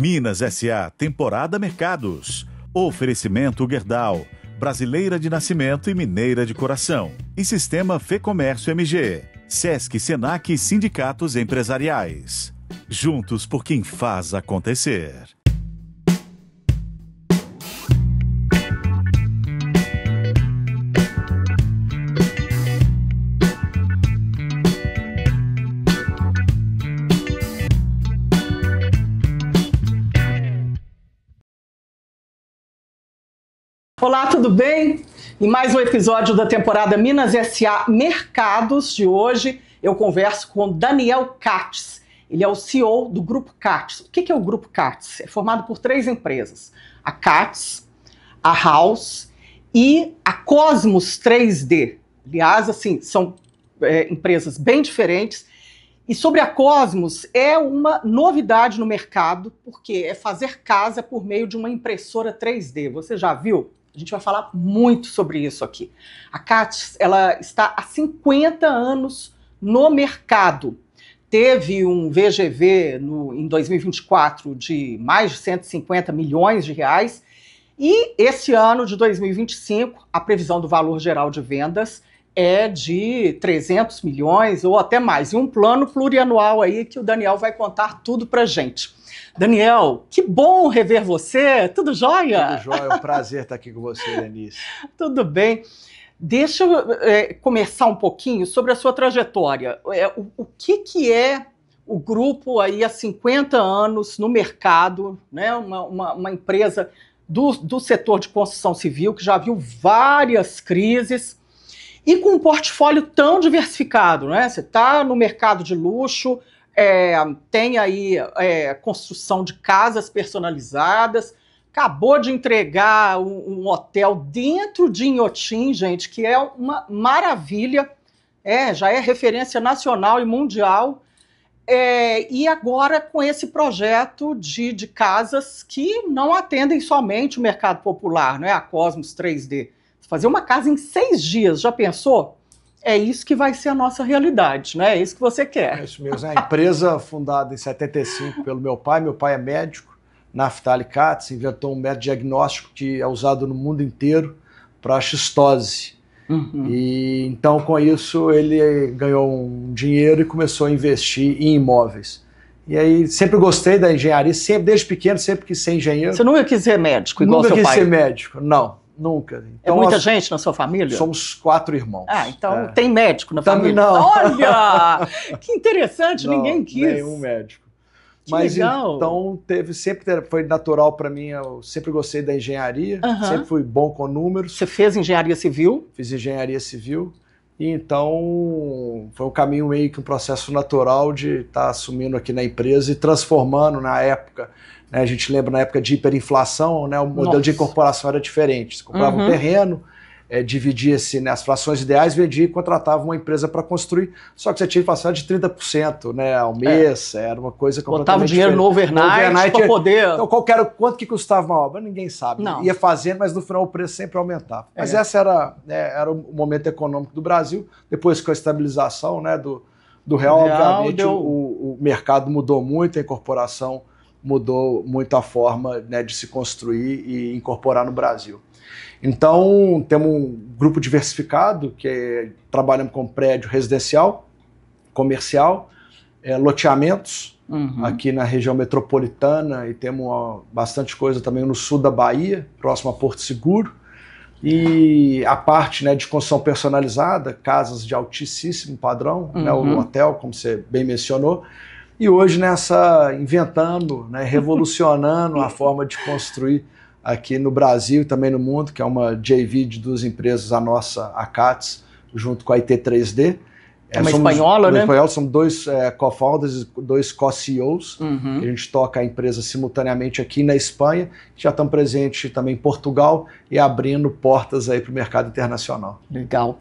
Minas S.A. Temporada Mercados. Oferecimento Gerdau, brasileira de nascimento e mineira de coração. E Sistema Fê Comércio MG. Sesc, Senac e sindicatos empresariais. Juntos por quem faz acontecer. Olá, tudo bem? Em mais um episódio da temporada Minas S.A. Mercados de hoje, eu converso com Daniel Katz. Ele é o CEO do Grupo Katz. O que é o Grupo Katz? É formado por 3 empresas. A Katz, a House e a Cosmos 3D. Aliás, assim, são empresas bem diferentes. E sobre a Cosmos, é uma novidade no mercado, porque é fazer casa por meio de uma impressora 3D. Você já viu? A gente vai falar muito sobre isso aqui. A Katz, ela está há 50 anos no mercado. Teve um VGV em 2024 de mais de 150 milhões de reais. E esse ano de 2025, a previsão do valor geral de vendas é de 300 milhões ou até mais. E um plano plurianual aí que o Daniel vai contar tudo pra gente. Daniel, que bom rever você. Tudo jóia? Tudo jóia, é um prazer estar aqui com você, Denise. Tudo bem. Deixa eu começar um pouquinho sobre a sua trajetória. O que é o grupo aí há 50 anos no mercado, né? Uma empresa do setor de construção civil que já viu várias crises e com um portfólio tão diversificado, né? Você está no mercado de luxo, tem aí construção de casas personalizadas, acabou de entregar um hotel dentro de Inhotim, gente, que é uma maravilha, já é referência nacional e mundial, e agora com esse projeto de casas que não atendem somente o mercado popular, né? A Cosmos 3D. Fazer uma casa em 6 dias, já pensou? É isso que vai ser a nossa realidade, né? É isso que você quer. É isso mesmo. É a empresa fundada em 75 pelo meu pai é médico, Naftali Katz, inventou um método diagnóstico que é usado no mundo inteiro para xistose. Uhum. E então, com isso, ele ganhou um dinheiro e começou a investir em imóveis. E aí, sempre gostei da engenharia, sempre, desde pequeno, sempre quis ser engenheiro. Você nunca quis ser médico, igual seu pai? Nunca quis ser médico, não. Nunca. Então, muita gente na sua família? Somos 4 irmãos. Então tem médico na Também família? Não. Olha! Que interessante, não, ninguém quis. Nenhum médico. Que Mas legal. Então foi natural para mim, eu sempre gostei da engenharia, sempre fui bom com números. Você fez engenharia civil? Fiz engenharia civil. E então foi um caminho meio que um processo natural de estar assumindo aqui na empresa e transformando na época. A gente lembra na época de hiperinflação, né, o modelo de incorporação era diferente. Você comprava um terreno, dividia-se nas frações ideais, vendia e contratava uma empresa para construir, só que você tinha inflação de 30%, né, ao mês, era uma coisa completamente botava dinheiro no overnight para poder... Então, quanto que custava uma obra? Ninguém sabe. Não. Ia fazendo, mas no final o preço sempre aumentava. Mas esse era o momento econômico do Brasil. Depois com a estabilização, né, do real, obviamente, o mercado mudou muito, a incorporação mudou muito a forma, né, de se construir e incorporar no Brasil. Então, temos um grupo diversificado, trabalhamos com prédio residencial, comercial, loteamentos, aqui na região metropolitana, e temos bastante coisa também no sul da Bahia, próximo a Porto Seguro, e a parte, né, de construção personalizada, casas de altíssimo padrão, né, o hotel, como você bem mencionou. E hoje inventando, né, revolucionando a forma de construir aqui no Brasil e também no mundo, que é uma JV de 2 empresas, a nossa, a Katz, junto com a IT3D. É uma espanhola, né? Somos 2 co-founders, 2 co-CEOs, que a gente toca a empresa simultaneamente aqui na Espanha, já estamos presentes também em Portugal e abrindo portas aí para o mercado internacional. Legal.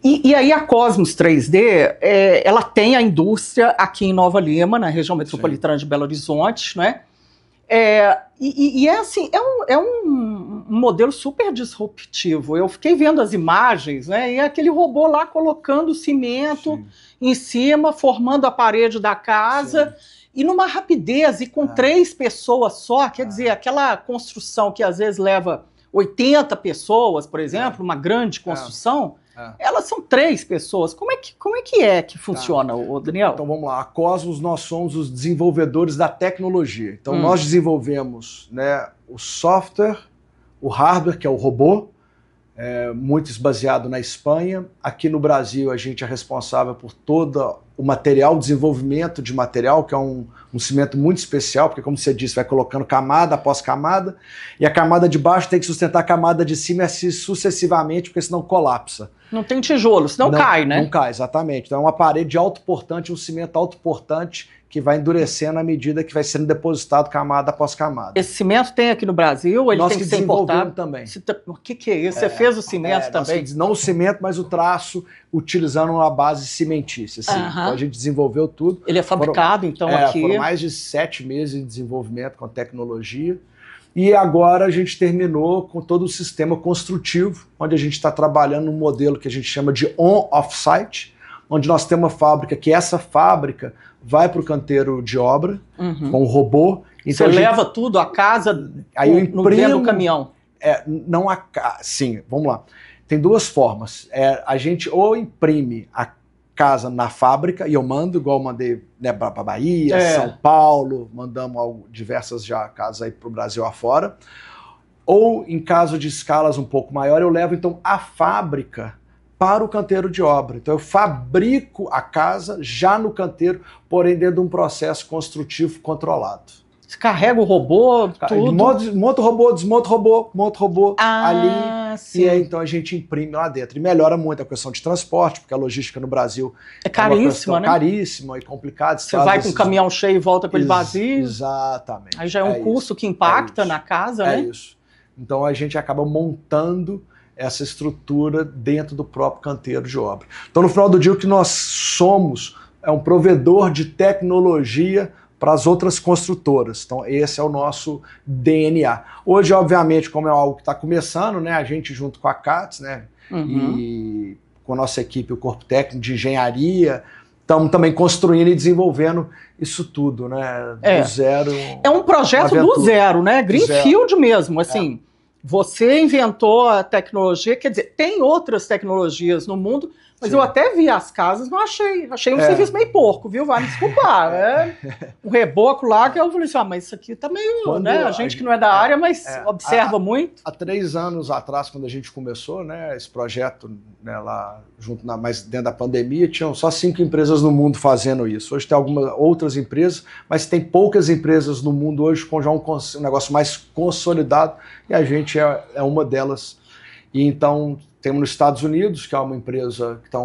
E aí a Cosmos 3D, ela tem a indústria aqui em Nova Lima, na região metropolitana de Belo Horizonte, né? Assim, é um modelo super disruptivo. Eu fiquei vendo as imagens, né? E aquele robô lá colocando cimento em cima, formando a parede da casa. e numa rapidez, e com 3 pessoas só, quer dizer, aquela construção que às vezes leva 80 pessoas, por exemplo, uma grande construção, elas são 3 pessoas. Como é que funciona, Daniel? Então vamos lá, a Cosmos, nós somos os desenvolvedores da tecnologia. Então nós desenvolvemos, né, o software, o hardware, que é o robô, muito baseado na Espanha. Aqui no Brasil a gente é responsável por todo o material, o desenvolvimento de material, que é um cimento muito especial, porque como você disse, vai colocando camada após camada, e a camada de baixo tem que sustentar a camada de cima assim sucessivamente, porque senão colapsa. Não tem tijolo, senão cai, né? Não cai, exatamente. Então é uma parede autoportante, um cimento autoportante que vai endurecendo à medida que vai sendo depositado camada após camada. Esse cimento tem aqui no Brasil ou ele nós tem que ser importado? Também. O que é isso? Você fez o cimento também? Não o cimento, mas o traço, utilizando uma base cimentícia. Assim. Então a gente desenvolveu tudo. Ele é fabricado, então, aqui? Foram mais de 7 meses de desenvolvimento com tecnologia. E agora a gente terminou com todo o sistema construtivo, onde a gente está trabalhando num modelo que a gente chama de on-off-site, onde nós temos uma fábrica, que essa fábrica vai para o canteiro de obra, com o robô. Então você leva tudo, a casa, aí eu imprimo, no caminhão? Sim, vamos lá. Tem 2 formas. A gente ou imprime a casa na fábrica, e eu mando, igual eu mandei, né, para Bahia, São Paulo, mandamos diversas já casas aí para o Brasil afora. Ou, em caso de escalas um pouco maior, eu levo então a fábrica para o canteiro de obra. Então eu fabrico a casa já no canteiro, porém dentro de um processo construtivo controlado. Você carrega o robô, tudo? Monta o robô, desmonta o robô, monta o robô ali. Sim. E aí então a gente imprime lá dentro. E melhora muito a questão de transporte, porque a logística no Brasil é caríssima, né? Caríssima e complicada. Você vai com um caminhão cheio e volta com ele vazio. Exatamente. Aí já é um custo que impacta na casa, né? É isso. Então a gente acaba montando essa estrutura dentro do próprio canteiro de obra. Então no final do dia o que nós somos é um provedor de tecnologia para as outras construtoras. Então esse é o nosso DNA. Hoje, obviamente, como é algo que está começando, né, a gente junto com a CATS, né, e com a nossa equipe, o corpo técnico de engenharia, estamos também construindo e desenvolvendo isso tudo, né, do zero. É um projeto do zero, né, greenfield mesmo, assim. Você inventou a tecnologia, quer dizer, tem outras tecnologias no mundo, mas eu até vi as casas, não achei um serviço meio porco, viu? Vai me desculpar. Um reboco lá que eu falei assim, mas isso aqui tá meio, né? A gente que não é da área, mas observa muito. Há 3 anos atrás, quando a gente começou, né, esse projeto, né, lá junto mas dentro da pandemia, tinham só 5 empresas no mundo fazendo isso. Hoje tem algumas outras empresas, mas tem poucas empresas no mundo hoje com já um negócio mais consolidado, e a gente é uma delas. E então temos nos Estados Unidos, que é uma empresa que está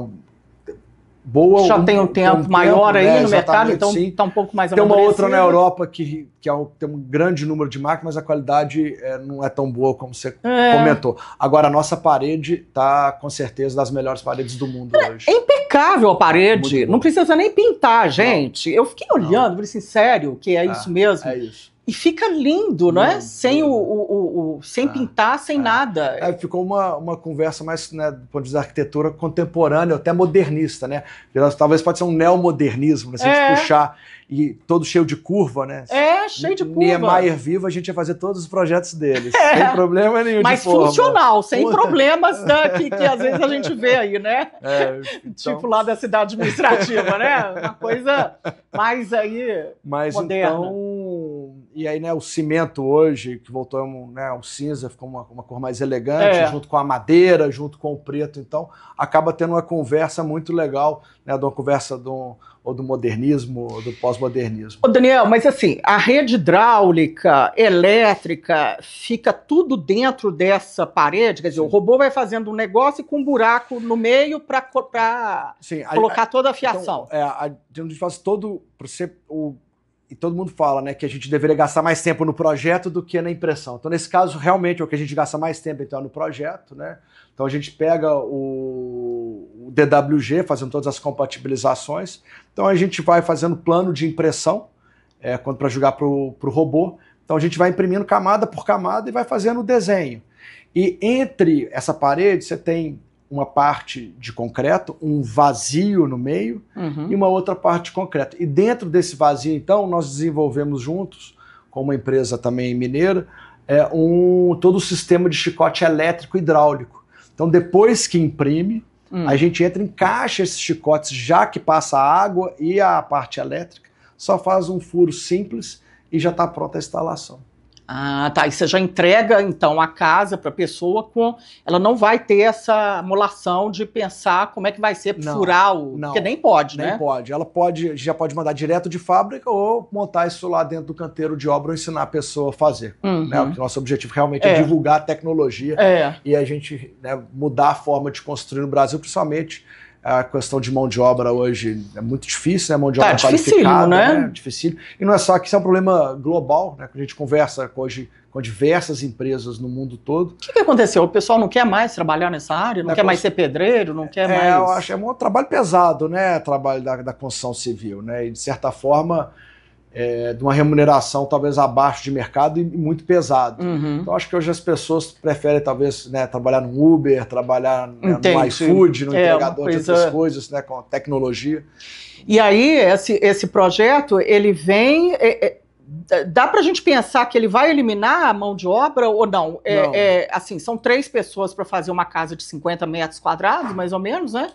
boa. Já tem um tempo maior aí no mercado, então está um pouco mais amadurecida. Tem uma outra na Europa que tem um grande número de máquinas, mas a qualidade não é tão boa como você comentou. Agora, a nossa parede está, com certeza, das melhores paredes do mundo hoje. É impecável a parede, não precisa nem pintar, gente. Eu fiquei olhando, falei assim, sério, que é isso mesmo? É isso. E fica lindo, não é? Sem sem pintar, sem nada. Ficou uma conversa mais, né, do ponto de vista da arquitetura contemporânea, até modernista, né? Talvez pode ser um neomodernismo, né? Se a gente puxar e todo cheio de curva, né? Cheio de curva. Niemeyer vivo, a gente ia fazer todos os projetos deles, sem problema nenhum. Mas funcional, sem problemas que às vezes a gente vê aí, né? Então... Tipo lá da cidade administrativa, né? Uma coisa mais aí moderna. Então... E aí, né, o cimento hoje, que voltou o cinza, ficou uma cor mais elegante, junto com a madeira, junto com o preto. Então, acaba tendo uma conversa muito legal, né, de uma conversa do modernismo, ou do pós-modernismo. Ô Daniel, mas assim, a rede hidráulica, elétrica, fica tudo dentro dessa parede? Quer dizer, o robô vai fazendo um negócio com um buraco no meio para colocar toda a fiação. Então, a gente faz todo... E todo mundo fala, né, que a gente deveria gastar mais tempo no projeto do que na impressão. Então, nesse caso, realmente, o que a gente gasta mais tempo então, é no projeto, né? Então, a gente pega o DWG, fazendo todas as compatibilizações. Então, a gente vai fazendo plano de impressão para jogar para o robô. Então, a gente vai imprimindo camada por camada e vai fazendo o desenho. E entre essa parede, você tem uma parte de concreto, um vazio no meio e uma outra parte de concreto. E dentro desse vazio, então, nós desenvolvemos juntos, com uma empresa também mineira, todo o sistema de chicote elétrico hidráulico. Então, depois que imprime, a gente entra, encaixa esses chicotes, já que passa a água e a parte elétrica, só faz um furo simples e já está pronta a instalação. Ah, tá. E você já entrega, então, a casa para a pessoa ela não vai ter essa molação de pensar como é que vai ser furar o... Não, porque nem pode, né? Nem pode. Ela já pode mandar direto de fábrica ou montar isso lá dentro do canteiro de obra ou ensinar a pessoa a fazer. Né? O nosso objetivo realmente é divulgar a tecnologia e a gente, né, mudar a forma de construir no Brasil, principalmente a questão de mão de obra hoje é muito difícil, né? Mão de obra qualificada, né? Difícil. E não é só que isso é um problema global, né? Que a gente conversa hoje com diversas empresas no mundo todo. O que aconteceu? O pessoal não quer mais trabalhar nessa área? Não quer mais ser pedreiro? Não quer mais... Eu acho que é um trabalho pesado, né? Trabalho da construção civil, né? E de certa forma, de uma remuneração talvez abaixo de mercado e muito pesado. Então acho que hoje as pessoas preferem talvez, né, trabalhar no Uber, trabalhar, né, no iFood, no entregador de outras coisas, né, com tecnologia. E aí esse projeto, ele vem... dá pra gente pensar que ele vai eliminar a mão de obra ou não? Assim, são 3 pessoas para fazer uma casa de 50 metros quadrados, mais ou menos, né?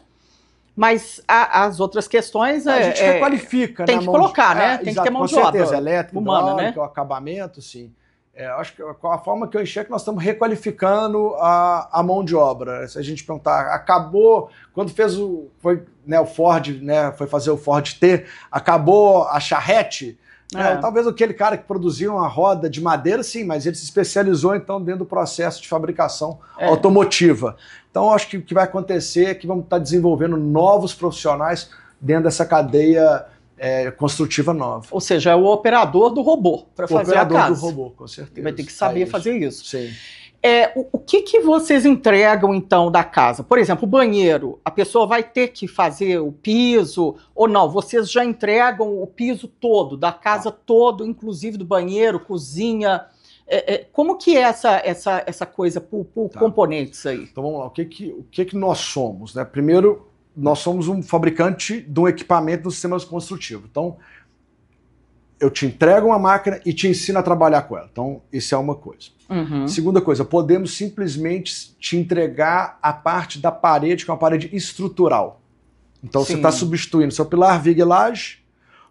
Mas as outras questões... A gente requalifica, tem que colocar, né? Tem que ter mão de obra. Com certeza, elétrica, humana, né? O acabamento, sim. Acho que a forma que eu enxergo é que nós estamos requalificando a mão de obra. Se a gente perguntar, acabou... Quando fez o Ford, né, foi fazer o Ford T, acabou a charrete... Talvez aquele cara que produzia uma roda de madeira, sim, mas ele se especializou, então, dentro do processo de fabricação automotiva. Então, acho que o que vai acontecer é que vamos estar desenvolvendo novos profissionais dentro dessa cadeia construtiva nova. Ou seja, é o operador do robô para fazer a casa. O operador do robô, com certeza. Vai ter que saber fazer isso. Sim. O que vocês entregam, então, da casa? Por exemplo, o banheiro, a pessoa vai ter que fazer o piso ou não? Vocês já entregam o piso todo, da casa todo, inclusive do banheiro, cozinha? Como que é essa coisa por componentes aí? Então vamos lá, o que nós somos, né? Primeiro, nós somos um fabricante de um equipamento do sistema construtivo. Então, eu te entrego uma máquina e te ensino a trabalhar com ela. Então, isso é uma coisa. Segunda coisa, podemos simplesmente te entregar a parte da parede, que é uma parede estrutural. Então, você está substituindo seu pilar, viga e laje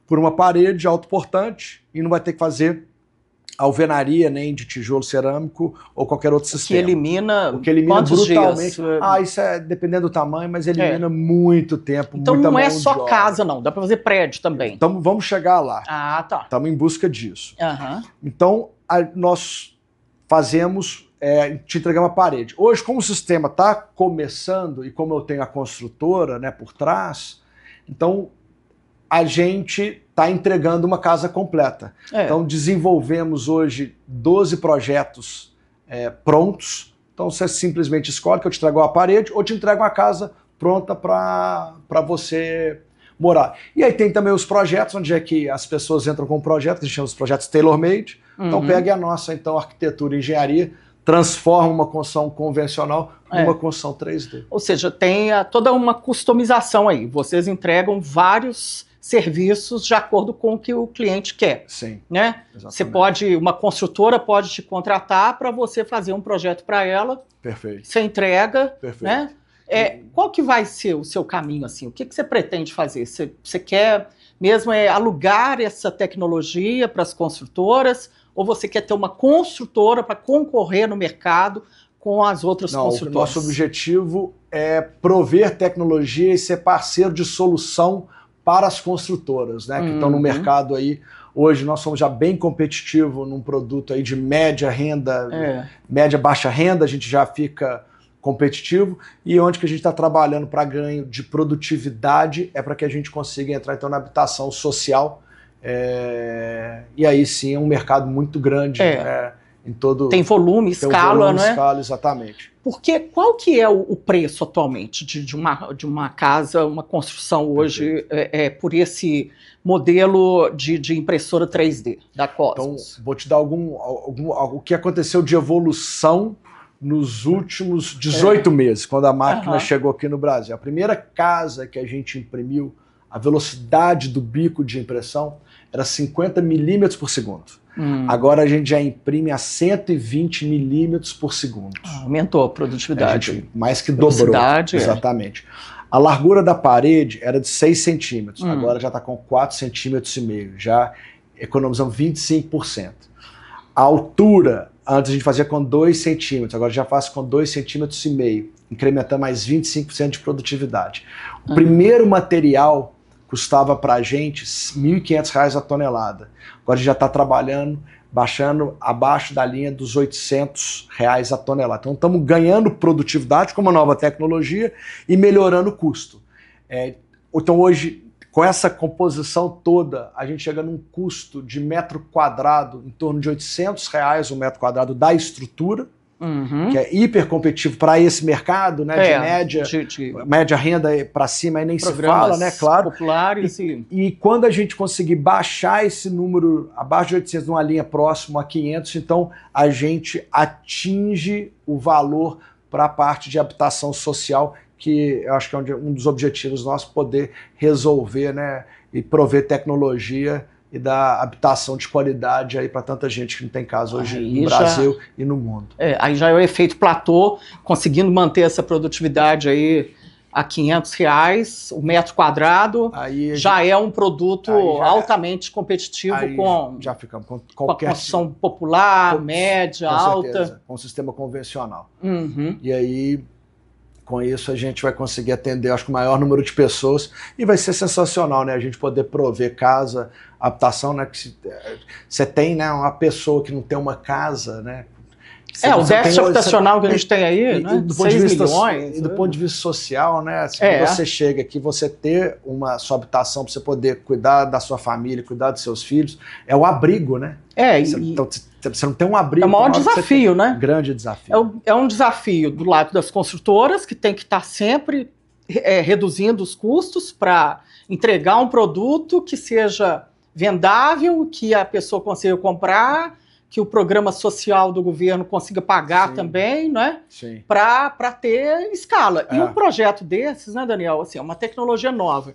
por uma parede autoportante e não vai ter que fazer alvenaria nem de tijolo cerâmico ou qualquer outro sistema. O que elimina brutalmente. Dias? Isso é dependendo do tamanho, mas elimina muito tempo, então muita não é mão só de obra. Casa, não. Dá para fazer prédio também. Então vamos chegar lá. Ah, tá. Estamos em busca disso. Então nós fazemos, te entregamos a parede. Hoje, como o sistema está começando e como eu tenho a construtora, né, por trás, então a gente está entregando uma casa completa. Então desenvolvemos hoje 12 projetos prontos. Então você simplesmente escolhe que eu te entrego a parede ou te entrego uma casa pronta para você morar. E aí tem também os projetos, onde é que as pessoas entram com projetos, que a gente chama os projetos tailor-made. Então pega a nossa arquitetura e engenharia, transforma uma construção convencional numa construção 3D. Ou seja, tem toda uma customização aí. Vocês entregam vários serviços de acordo com o que o cliente quer. Sim. Né? Uma construtora pode te contratar para você fazer um projeto para ela. Perfeito. Você entrega. Perfeito. Né? Qual que vai ser o seu caminho assim? O que você pretende fazer? Você quer mesmo alugar essa tecnologia para as construtoras ou você quer ter uma construtora para concorrer no mercado com as outras construtoras? O nosso objetivo é prover tecnologia e ser parceiro de solução para as construtoras, né, que estão no mercado aí. Hoje nós somos já bem competitivos num produto aí de média renda, média baixa renda, a gente já fica competitivo, e onde que a gente está trabalhando para ganho de produtividade é para que a gente consiga entrar então na habitação social, e aí sim é um mercado muito grande, né, em todo... Tem volume, escala, né? Escala, exatamente. Porque qual que é o preço atualmente de uma casa, uma construção hoje por esse modelo de impressora 3D da Cosmos? Então, vou te dar o que aconteceu de evolução nos últimos 18 meses, quando a máquina chegou aqui no Brasil. A primeira casa que a gente imprimiu, a velocidade do bico de impressão era 50 milímetros por segundo. Agora a gente já imprime a 120 milímetros por segundo. Aumentou a produtividade. A gente mais que dobrou. Exatamente. A largura da parede era de 6 centímetros, agora já está com 4,5 centímetros. Já economizamos 25%. A altura, antes a gente fazia com 2 centímetros, agora já faz com 2,5 centímetros, incrementando mais 25% de produtividade. O primeiro material custava para a gente R$ 1.500 a tonelada. Agora a gente já está trabalhando, baixando abaixo da linha dos R$ 800 a tonelada. Então estamos ganhando produtividade com uma nova tecnologia e melhorando o custo. Então hoje, com essa composição toda, a gente chega num custo de metro quadrado em torno de R$ 800 o metro quadrado da estrutura, que é hiper competitivo para esse mercado, né, média renda para cima, aí nem se fala, né, claro. Populares e quando a gente conseguir baixar esse número abaixo de 800 numa linha próxima a 500, então a gente atinge o valor para a parte de habitação social, que eu acho que é um dos objetivos nossos, poder resolver, né, e prover tecnologia e dar habitação de qualidade aí para tanta gente que não tem casa hoje no Brasil e no mundo. Aí já é o efeito platô, conseguindo manter essa produtividade aí a R$ 500 o metro quadrado, aí já é um produto altamente competitivo já ficamos com qualquer construção popular, média, alta. Certeza, com o sistema convencional. E aí, com isso, a gente vai conseguir atender, acho que o maior número de pessoas, e vai ser sensacional, né? A gente poder prover casa, habitação, né? Que você tem, né, uma pessoa que não tem uma casa, né? O déficit habitacional que a gente tem aí, né? 6 milhões. E do ponto de vista social, né? Você chega aqui, você ter sua habitação para você poder cuidar da sua família, cuidar dos seus filhos, é o abrigo, né? Então, você não tem um abrigo. É o maior desafio, né? Grande desafio. É um desafio do lado das construtoras, que tem que estar sempre reduzindo os custos para entregar um produto que seja vendável, que a pessoa consiga comprar, que o programa social do governo consiga pagar também, né? Para ter escala. E um projeto desses, né, Daniel, assim, é uma tecnologia nova.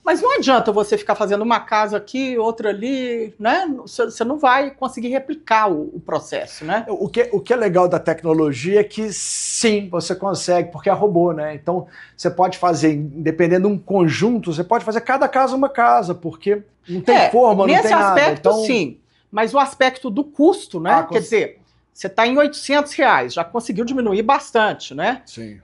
Mas não adianta você ficar fazendo uma casa aqui, outra ali, né? Você não vai conseguir replicar o processo, né? O que é legal da tecnologia é que sim, você consegue, porque é robô, né? Então você pode fazer, dependendo de um conjunto, você pode fazer cada casa uma casa, porque não tem forma, não tem nada. Nesse aspecto, sim. Mas o aspecto do custo, né? Quer dizer, você está em R$ 800, já conseguiu diminuir bastante, né? Sim.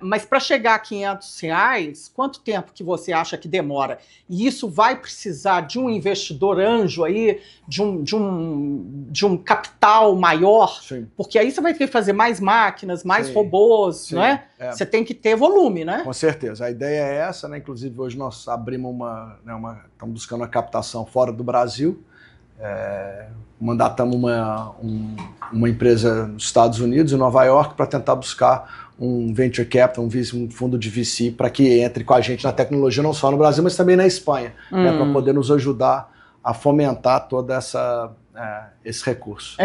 Mas para chegar a R$ 500, quanto tempo que você acha que demora? E isso vai precisar de um investidor anjo aí, de um capital maior? Sim. Porque aí você vai ter que fazer mais máquinas, mais robôs, né? Você tem que ter volume, né? Com certeza. A ideia é essa, né? Inclusive hoje nós abrimos estamos buscando uma captação fora do Brasil. Mandatamos uma empresa nos Estados Unidos, em Nova York, para tentar buscar um venture capital, um fundo de VC, para que entre com a gente na tecnologia, não só no Brasil, mas também na Espanha, né, para poder nos ajudar a fomentar todo esse recurso.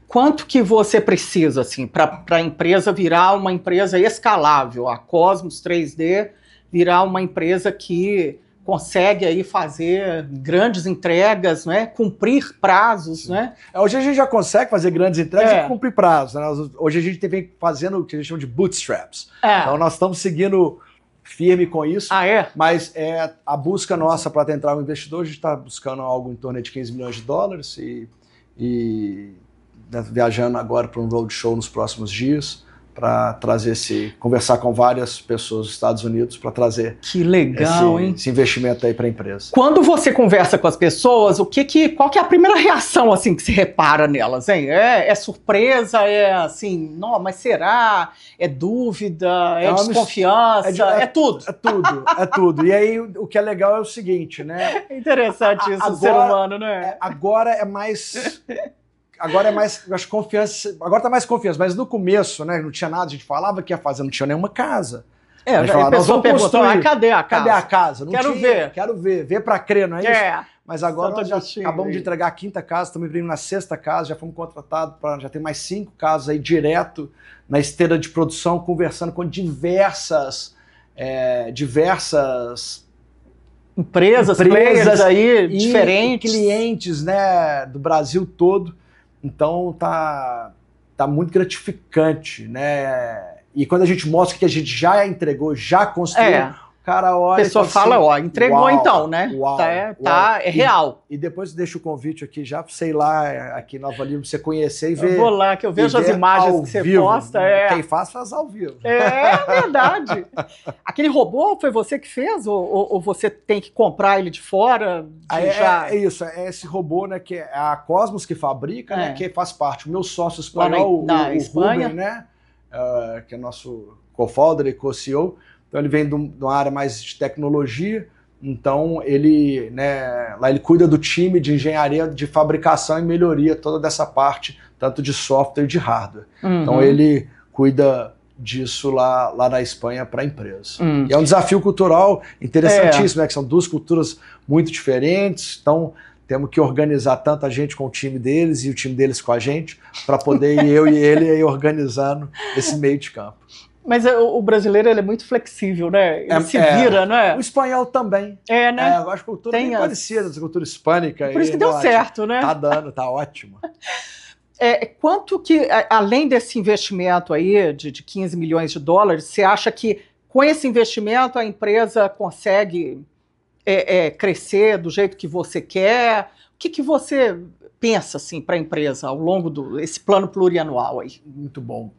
Quanto que você precisa assim, para a empresa virar uma empresa escalável, a Cosmos 3D virar uma empresa que consegue aí fazer grandes entregas, né? Cumprir prazos, né? Hoje a gente já consegue fazer grandes entregas e cumprir prazos, né? Hoje a gente vem fazendo o que a gente chama de bootstraps. Então nós estamos seguindo firme com isso, mas a busca nossa para tentar um investidor, a gente está buscando algo em torno de $15 milhões e viajando agora para um roadshow nos próximos dias, para trazer conversar com várias pessoas dos Estados Unidos para trazer esse investimento aí para a empresa. Quando você conversa com as pessoas, qual que é a primeira reação assim que se repara nelas, hein? É surpresa, assim, não, mas será? É dúvida, desconfiança, é tudo. É tudo. E aí o que é legal é o seguinte, né? É interessante isso, o ser humano, né? Agora é mais, acho, confiança. Agora tá mais confiança, mas no começo, né, não tinha nada, a gente falava que ia fazer, não tinha nenhuma casa. A pessoa perguntou, cadê a casa? Cadê a casa? Não quero ver. Quero ver pra crer, não é isso? Mas agora nós já acabamos de entregar a 5ª casa, estamos vindo na 6ª casa, já fomos contratados para já tem mais 5 casas aí direto na esteira de produção, conversando com diversas empresas players aí diferentes, clientes, né, do Brasil todo. Então tá muito gratificante, né? E quando a gente mostra que a gente já entregou, já construiu, o cara olha. A pessoa fala, entregou uau, então, né? Uau, é real. E depois deixa o convite aqui já, sei lá, aqui em Nova Lima, pra você conhecer e ver. Eu vou lá, que eu vejo as imagens que você posta. Quem faz ao vivo. É verdade. Aquele robô foi você que fez? Ou você tem que comprar ele de fora? É isso, é esse robô, né? Que é a Cosmos que fabrica, né? Que faz parte. O meu sócio espanhol, na Espanha, Ruben, né? Que é nosso co-founder e co-CEO. Então ele vem de uma área mais de tecnologia, então ele, né, lá ele cuida do time de engenharia, de fabricação e melhoria, toda dessa parte, tanto de software e de hardware. Então ele cuida disso lá na Espanha para a empresa. E é um desafio cultural interessantíssimo, né, que são 2 culturas muito diferentes, então temos que organizar tanto a gente com o time deles e o time deles com a gente, para poder eu e ele ir organizando esse meio de campo. Mas o brasileiro ele é muito flexível, né? Ele se vira, não é? O espanhol também. Né? Eu acho que a cultura é bem parecida, a cultura hispânica. Por isso que deu certo, né? Tá dando, tá ótimo. Quanto que, além desse investimento aí de 15 milhões de dólares, você acha que com esse investimento a empresa consegue crescer do jeito que você quer? O que você pensa assim, para a empresa ao longo desse plano plurianual aí? Muito bom.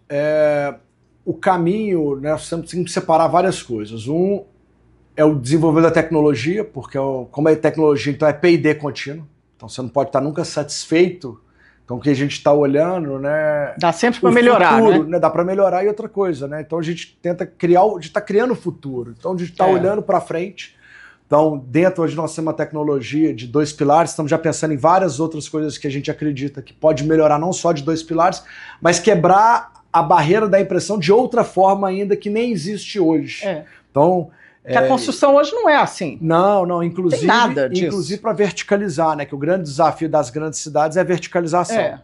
O caminho, né, nós temos que separar várias coisas. Um é o desenvolvimento da tecnologia, porque como é tecnologia, então é P&D contínuo. Então você não pode estar nunca satisfeito. Então o que a gente está olhando, né? Dá sempre para melhorar, futuro, né? Dá para melhorar e outra coisa, né? Então a gente tenta criar, a gente está criando o futuro. Então a gente está olhando para frente. Então dentro hoje nós temos uma tecnologia de 2 pilares, estamos já pensando em várias outras coisas que a gente acredita que pode melhorar não só de 2 pilares, mas quebrar a barreira da impressão de outra forma ainda que nem existe hoje. Então, porque a construção hoje não é assim. Não, inclusive, tem nada disso. Inclusive para verticalizar, né? Que o grande desafio das grandes cidades é a verticalização.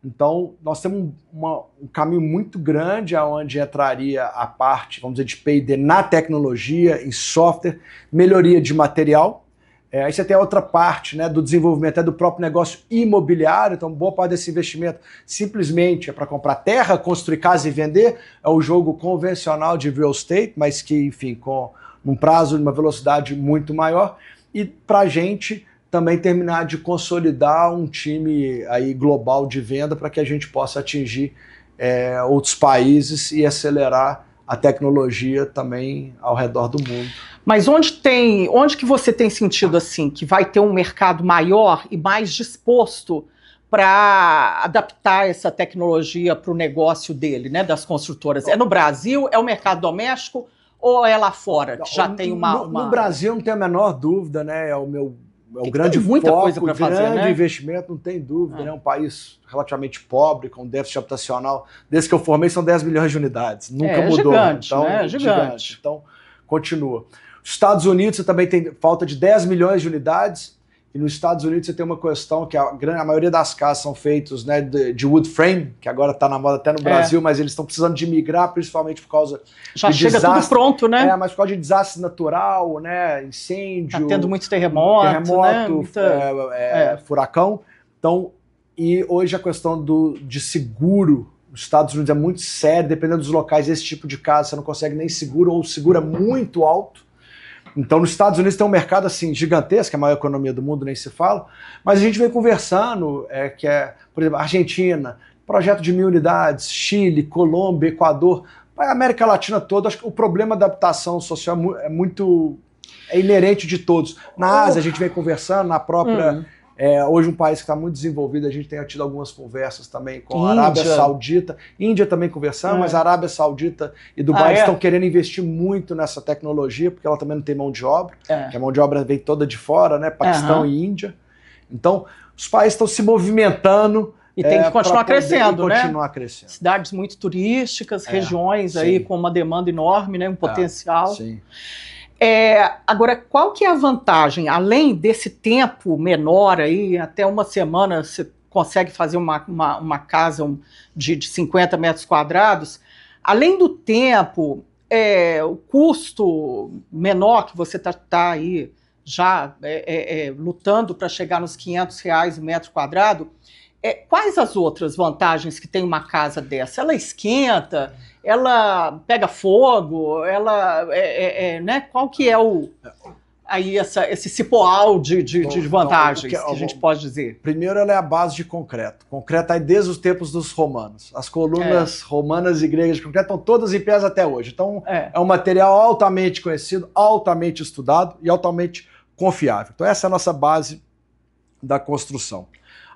Então, nós temos um caminho muito grande aonde entraria a parte, vamos dizer, de P&D na tecnologia, em software, melhoria de material. Aí você tem a outra parte, né, do desenvolvimento do próprio negócio imobiliário. Então, boa parte desse investimento simplesmente é para comprar terra, construir casa e vender. É o jogo convencional de real estate, mas que, enfim, com um prazo e uma velocidade muito maior. E para a gente também terminar de consolidar um time aí global de venda para que a gente possa atingir outros países e acelerar a tecnologia também ao redor do mundo. Mas onde que você tem sentido assim, que vai ter um mercado maior e mais disposto para adaptar essa tecnologia para o negócio dele, né, das construtoras? É no Brasil, é o mercado doméstico ou é lá fora, que já tem uma... No Brasil não tem a menor dúvida, né, é o grande tem muita foco, coisa para fazer, grande né? investimento, não tem dúvida, né? Um país relativamente pobre, com déficit habitacional. Desde que eu formei são 10 milhões de unidades, nunca mudou. Gigante, então, né? Gigante. Então, continua. Nos Estados Unidos você também tem falta de 10 milhões de unidades, e nos Estados Unidos você tem uma questão que a maioria das casas são feitas, né, de wood frame, que agora está na moda até no Brasil, mas eles estão precisando de migrar, principalmente por causa já de chega desastre, tudo pronto, né? Mas por causa de desastre natural, né, incêndio... Está tendo muito terremoto, né? Furacão. Então, e hoje a questão de seguro nos Estados Unidos é muito séria, dependendo dos locais, esse tipo de casa você não consegue nem seguro, ou o seguro é muito alto. Então, nos Estados Unidos tem um mercado assim gigantesco, é a maior economia do mundo, nem se fala, mas a gente vem conversando, por exemplo, Argentina, projeto de 1000 unidades, Chile, Colômbia, Equador, a América Latina toda. Acho que o problema da adaptação social é inerente de todos. Na Ásia, a gente vem conversando, na própria... hoje um país que está muito desenvolvido, a gente tem tido algumas conversas também com a Arábia Saudita, Índia também conversando, mas a Arábia Saudita e Dubai estão querendo investir muito nessa tecnologia, porque ela também não tem mão de obra, que a mão de obra vem toda de fora, né? Paquistão e Índia. Então, os países estão se movimentando E tem que continuar crescendo, né? Continuar crescendo. Cidades muito turísticas, regiões aí com uma demanda enorme, né? Um potencial. Sim. Agora, qual que é a vantagem? Além desse tempo menor aí, até uma semana você consegue fazer uma casa de 50 metros quadrados, além do tempo, o custo menor que você tá aí já lutando para chegar nos R$500 o metro quadrado, quais as outras vantagens que tem uma casa dessa? Ela esquenta, ela pega fogo, ela né? Qual que é aí esse cipoal de vantagens que a gente pode dizer? Primeiro, ela é a base de concreto. Concreto aí desde os tempos dos romanos. As colunas romanas e gregas de concreto estão todas em pé até hoje. Então, é um material altamente conhecido, altamente estudado e altamente confiável. Então, essa é a nossa base da construção.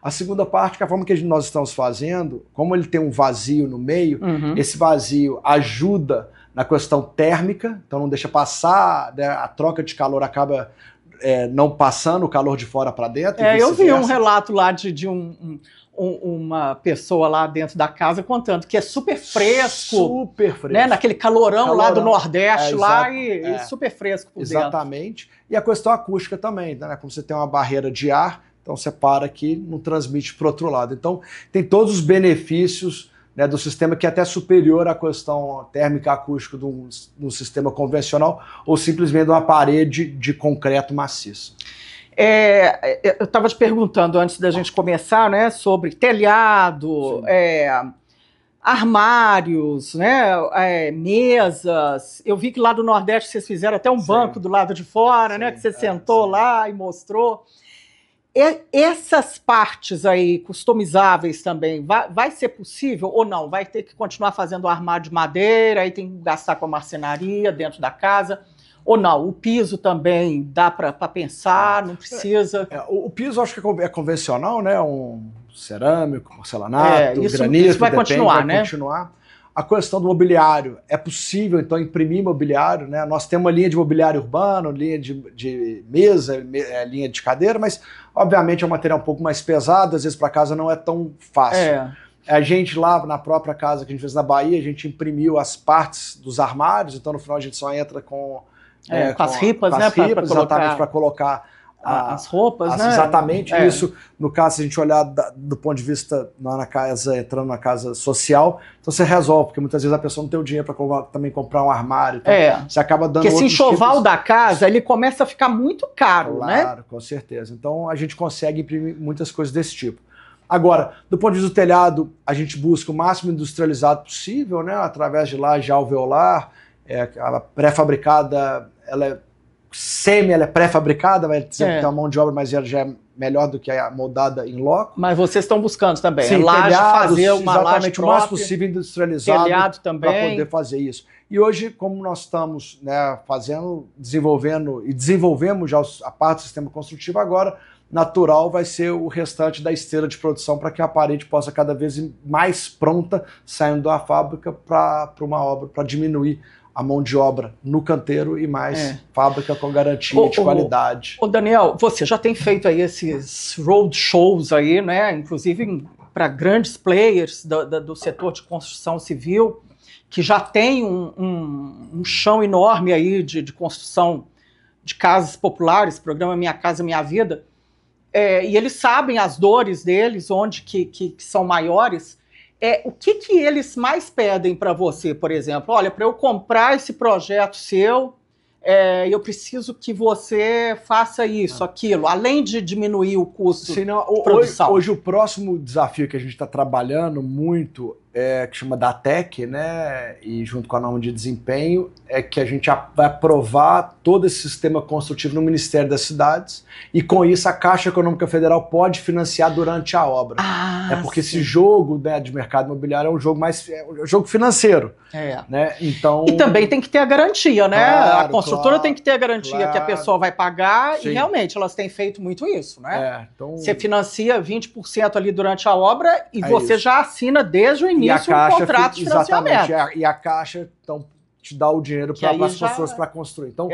A segunda parte, que é a forma que nós estamos fazendo, como ele tem um vazio no meio, esse vazio ajuda na questão térmica, então não deixa passar, né, a troca de calor acaba não passando o calor de fora para dentro. Eu vi um relato lá de uma pessoa lá dentro da casa contando que é super fresco. Super fresco. Né, naquele calorão lá do Nordeste, e super fresco por dentro. Exatamente. E a questão acústica também, né? Como você tem uma barreira de ar, então você para aqui, não transmite para o outro lado. Então tem todos os benefícios, né, do sistema, que é até superior à questão térmica acústica do sistema convencional ou simplesmente de uma parede de concreto maciço. Eu estava te perguntando antes da gente começar, né, sobre telhado, armários, né, mesas. Eu vi que lá do Nordeste vocês fizeram até um banco do lado de fora, né, que você sentou lá e mostrou. Essas partes aí customizáveis também, vai ser possível ou não? Vai ter que continuar fazendo armário de madeira, aí tem que gastar com a marcenaria dentro da casa, ou não? O piso também dá para pensar, não precisa? O piso acho que é convencional, né? Um cerâmico, porcelanato, granito, isso vai continuar, né? A questão do mobiliário, é possível, então, imprimir mobiliário, né? Nós temos uma linha de mobiliário urbano, linha de mesa, linha de cadeira, mas, obviamente, é um material um pouco mais pesado, às vezes para casa não é tão fácil. A gente lá, na própria casa que a gente fez na Bahia, a gente imprimiu as partes dos armários, então no final a gente só entra com as ripas, né? Exatamente, para colocar as roupas, né? Exatamente isso. No caso, se a gente olhar do ponto de vista na casa, entrando na casa social, então você resolve, porque muitas vezes a pessoa não tem o dinheiro para também comprar um armário. Então você acaba dando. Porque esse enxoval da casa, ele começa a ficar muito caro, né? Claro, com certeza. Então a gente consegue imprimir muitas coisas desse tipo. Agora, do ponto de vista do telhado, a gente busca o máximo industrializado possível, né? Através de laje alveolar, a pré-fabricada, ela é pré-fabricada, vai ter uma mão de obra, mas ela já é melhor do que a moldada em loco. Mas vocês estão buscando também, sim, fazer uma laje exatamente, o mais possível industrializado para poder fazer isso. E hoje, como nós estamos, né, desenvolvemos já a parte do sistema construtivo, agora natural vai ser o restante da esteira de produção para que a parede possa cada vez mais pronta, saindo da fábrica para uma obra, para diminuir a mão de obra no canteiro e mais fábrica com garantia de qualidade. Daniel, você já tem feito aí esses road shows aí, né? Inclusive para grandes players do setor de construção civil, que já tem um chão enorme aí de construção de casas populares, programa Minha Casa Minha Vida, e eles sabem as dores deles, onde que são maiores. O que eles mais pedem para você, por exemplo? Olha, para eu comprar esse projeto seu, eu preciso que você faça isso, aquilo, além de diminuir o custo de produção. Hoje o próximo desafio que a gente está trabalhando muito, que chama DATEC, né, e junto com a norma de desempenho, é que a gente vai aprovar todo esse sistema construtivo no Ministério das Cidades, e com isso a Caixa Econômica Federal pode financiar durante a obra. Porque esse jogo, né, de mercado imobiliário é um jogo jogo financeiro. Né? Então, e também tem que ter a garantia, né? Claro, a construtora tem que ter a garantia que a pessoa vai pagar, e realmente elas têm feito muito isso, né? Então, você financia 20% ali durante a obra e você já assina desde o início um contrato de financiamento. Exatamente, e a Caixa, então, te dá o dinheiro para as pessoas para construir. Então,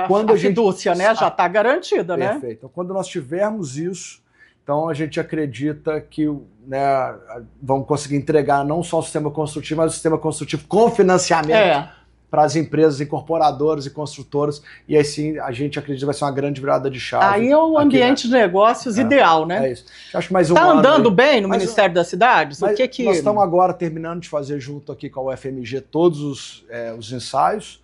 quando a fidúcia, né, já está garantida, né? Perfeito. Então, quando nós tivermos isso, Então a gente acredita que, né, vamos conseguir entregar não só o sistema construtivo, mas o sistema construtivo com financiamento para as empresas incorporadoras e construtoras, e aí sim a gente acredita que vai ser uma grande virada de chave. Aí é um ambiente de negócios ideal, né? É isso. Acho que mais tá andando bem no Ministério das Cidades? Nós estamos agora terminando de fazer junto aqui com a UFMG todos os ensaios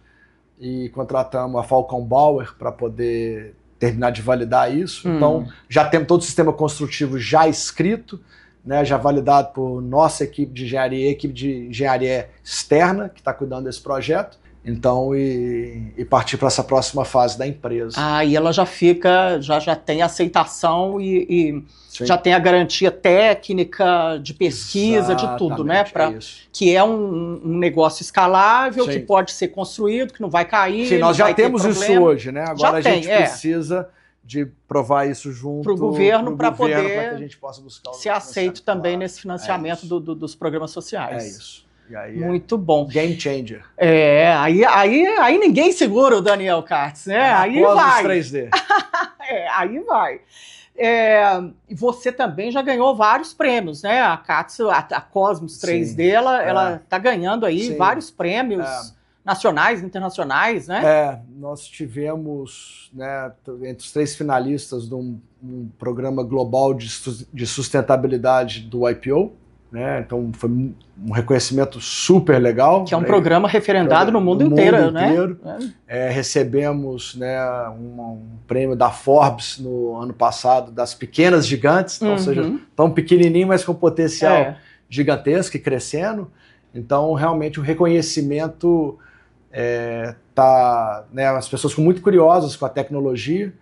e contratamos a Falcon Bauer para poder terminar de validar isso. Então já temos todo o sistema construtivo já escrito, né, já validado por nossa equipe de engenharia externa, que está cuidando desse projeto. Então, e partir para essa próxima fase da empresa. E ela já fica, já tem aceitação e já tem a garantia técnica, de pesquisa, de tudo, né? Que é um negócio escalável, que pode ser construído, que não vai cair. Sim, nós já temos isso hoje, né? Agora a gente precisa de provar isso junto para o governo, para que a gente possa buscar ser aceito também nesse financiamento dos programas sociais. É isso. E aí muito bom. Game changer. Aí ninguém segura o Daniel Katz, né? Aí vai. 3D. Aí vai. E você também já ganhou vários prêmios, né? A Katz, a Cosmos 3D, ela está ganhando aí vários prêmios nacionais, internacionais, né? Nós tivemos, né, entre os 3 finalistas de um programa global de sustentabilidade do IPO, né? Então foi um reconhecimento super legal. Que é um programa referendado no mundo inteiro, né? Recebemos, né, um prêmio da Forbes no ano passado das pequenas gigantes, então, ou seja, tão pequenininho, mas com potencial gigantesco e crescendo. Então, realmente, o reconhecimento né, as pessoas ficam muito curiosas com a tecnologia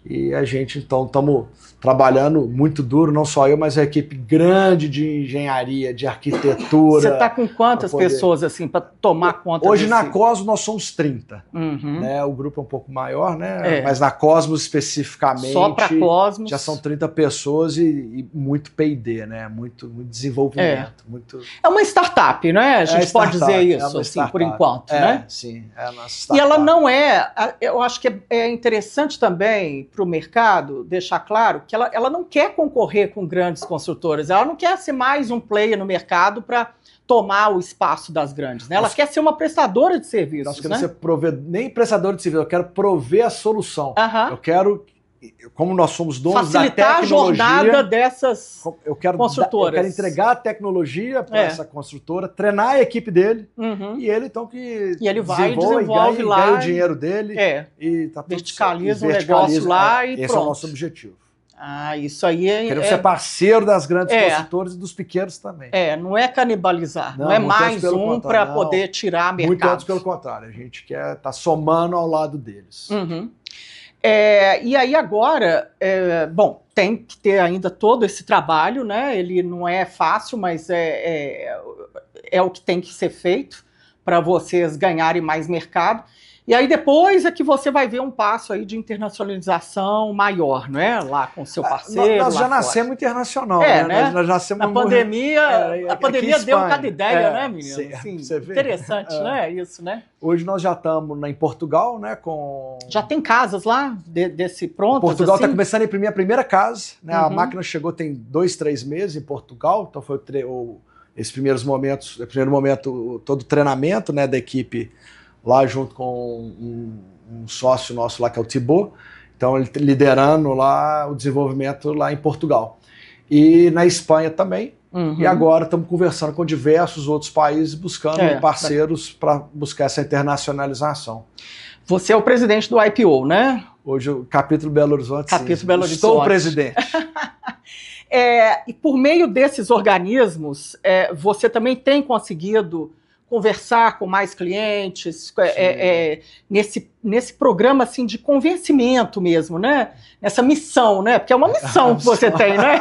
e a gente, então, estamos trabalhando muito duro, não só eu, mas a equipe grande de engenharia, de arquitetura. Você está com quantas pessoas, assim, para tomar conta Hoje, na Cosmos, nós somos 30. Né? O grupo é um pouco maior, né? Mas na Cosmos, especificamente, só para Cosmos já são 30 pessoas e muito P&D, né? Muito desenvolvimento. É uma startup, né? A gente pode dizer isso, assim, por enquanto, né? Sim, é a nossa startup. E ela não eu acho que é interessante também para o mercado deixar claro que ela não quer concorrer com grandes construtoras, ela não quer ser mais um player no mercado para tomar o espaço das grandes, né? Ela quer ser uma prestadora de serviços. Nós queremos ser nem prestador de serviço, eu quero prover a solução. Eu quero, como nós somos donos da tecnologia, facilitar a jornada dessas construtoras. Eu quero entregar a tecnologia para essa construtora, treinar a equipe dele, e ele então que ele vai desenvolve lá, ganha o dinheiro dele e tá verticaliza o negócio lá e esse pronto. É o nosso objetivo. Isso aí Queremos ser parceiro das grandes construtoras e dos pequenos também. Não é canibalizar, não é mais um para poder tirar mercado. Muito antes pelo contrário, a gente quer estar somando ao lado deles. E aí agora, tem que ter ainda todo esse trabalho, né? Ele não é fácil, mas é o que tem que ser feito para vocês ganharem mais mercado. E aí depois é que você vai ver um passo aí de internacionalização maior, não é? Lá com o seu parceiro. Nós já nascemos internacional, né? Nós nascemos a pandemia deu cada ideia, né, menino? Sim, assim, interessante, né? Isso, né? Hoje nós já estamos em Portugal, né? Já tem casas lá desse pronto? Portugal está começando a imprimir a primeira casa, né? A máquina chegou tem 2, 3 meses em Portugal, então foi esses primeiros momentos, todo o treinamento, né, da equipe lá junto com um sócio nosso lá que é o Thibaut, então ele liderando lá o desenvolvimento lá em Portugal. E na Espanha também, e agora estamos conversando com diversos outros países, buscando parceiros para buscar essa internacionalização. Você é o presidente do IPO, né? Hoje o capítulo Belo Horizonte, Estou o presidente. E por meio desses organismos, você também tem conseguido conversar com mais clientes, nesse programa assim, de convencimento mesmo, né? Nessa missão, né? Porque é uma missão que você tem, né?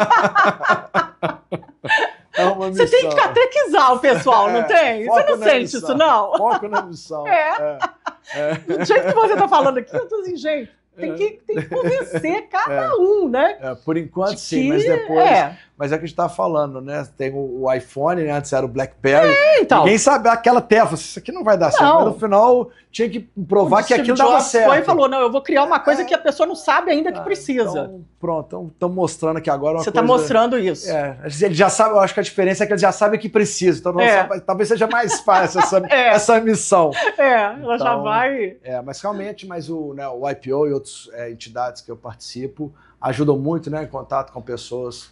É uma missão. Você tem que catequizar o pessoal, não tem? Você não sente isso, não? Foco na missão. Do jeito que você está falando aqui, eu tô assim, gente, tem que convencer cada um, né? Por enquanto, sim, mas depois... Mas é o que a gente tá falando, né? Tem o iPhone, né? Antes era o BlackBerry. Então. Ninguém sabe aquela tela. Isso aqui não vai dar certo. Mas no final tinha que provar que aquilo dava certo. Foi e falou, não, eu vou criar uma coisa que a pessoa não sabe ainda que precisa. Então, pronto, estamos mostrando aqui agora uma Você coisa... está mostrando isso. Ele já sabe, eu acho que a diferença é que ele já sabe que precisa. Então talvez seja mais fácil essa missão. Ela já vai... Mas realmente, o IPO e outras entidades que eu participo ajudam muito, né, em contato com pessoas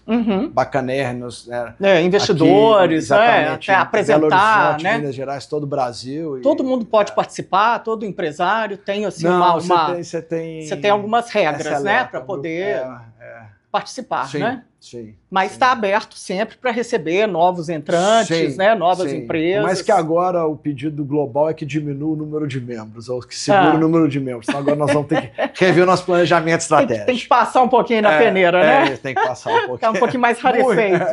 bacanérrimas, né? Investidores, aqui, até apresentar, Horizonte, né? Minas Gerais, todo o Brasil. Todo mundo pode participar, todo empresário tem assim você tem algumas regras, né, para poder participar, sim, né? Sim. Mas está aberto sempre para receber novos entrantes, né? Novas empresas. Mas que agora o pedido global é que diminua o número de membros, ou que segure o número de membros. Então agora nós vamos ter que rever o nosso planejamento estratégico. Tem que passar um pouquinho na peneira, né? Tem que passar um pouquinho. Ficar um pouquinho mais rarefeito.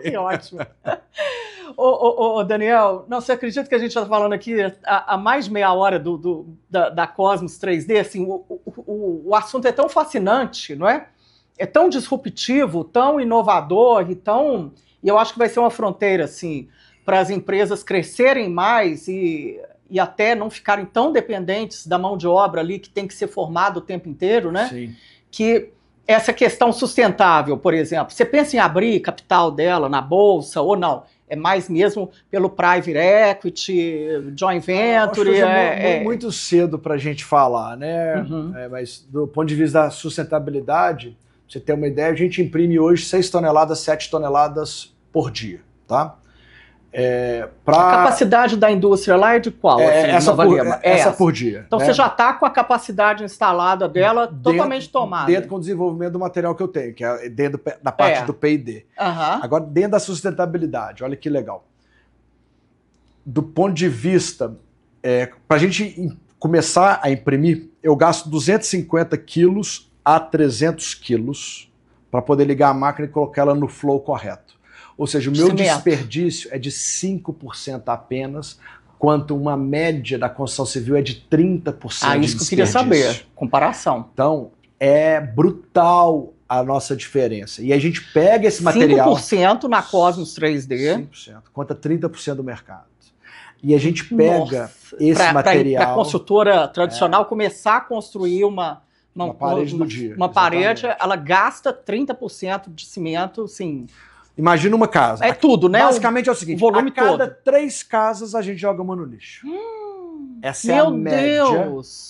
Que ótimo. Ô, Daniel, você acredita que a gente está falando aqui há mais de meia hora da Cosmos 3D? Assim, o assunto é tão fascinante, não é? É tão disruptivo, tão inovador e eu acho que vai ser uma fronteira assim para as empresas crescerem mais e até não ficarem tão dependentes da mão de obra ali que tem que ser formada o tempo inteiro, né? Sim. Que essa questão sustentável, por exemplo, você pensa em abrir capital dela na bolsa ou não? É mais mesmo pelo private equity, joint venture. Muito cedo para a gente falar, né? Mas do ponto de vista da sustentabilidade, pra você ter uma ideia, a gente imprime hoje 6 toneladas, 7 toneladas por dia, tá? A capacidade da indústria lá é de qual? Essa por dia. Então você já está com a capacidade instalada dela totalmente tomada. Dentro com o desenvolvimento do material que eu tenho, que é dentro da parte do P&D. Agora, dentro da sustentabilidade, olha que legal. Do ponto de vista, para a gente começar a imprimir, eu gasto 250 quilos a 300 quilos para poder ligar a máquina e colocar ela no flow correto. Ou seja, o meu desperdício é de 5% apenas, quanto uma média da construção civil é de 30% de isso que eu queria saber, comparação. Então, é brutal a nossa diferença. E a gente pega esse material... 5% na Cosmos 3D. 5%, conta 30% do mercado. E a gente pega esse material... Para a construtora tradicional começar a construir uma parede do dia. Uma parede, ela gasta 30% de cimento, assim... Imagina uma casa. É tudo, né? Basicamente é o seguinte, a cada 3 casas a gente joga uma no lixo. Essa é a média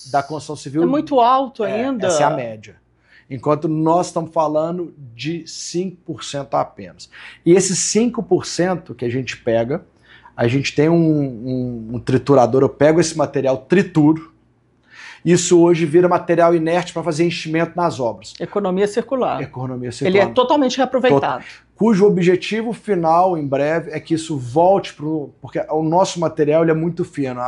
da construção civil. É muito alto ainda. Essa é a média. Enquanto nós estamos falando de 5% apenas. E esses 5% que a gente pega, a gente tem um triturador, eu pego esse material, trituro, isso hoje vira material inerte para fazer enchimento nas obras. Economia circular. Economia circular. Ele é totalmente reaproveitado. Cujo objetivo final, em breve, é que isso volte para porque o nosso material ele é muito fino.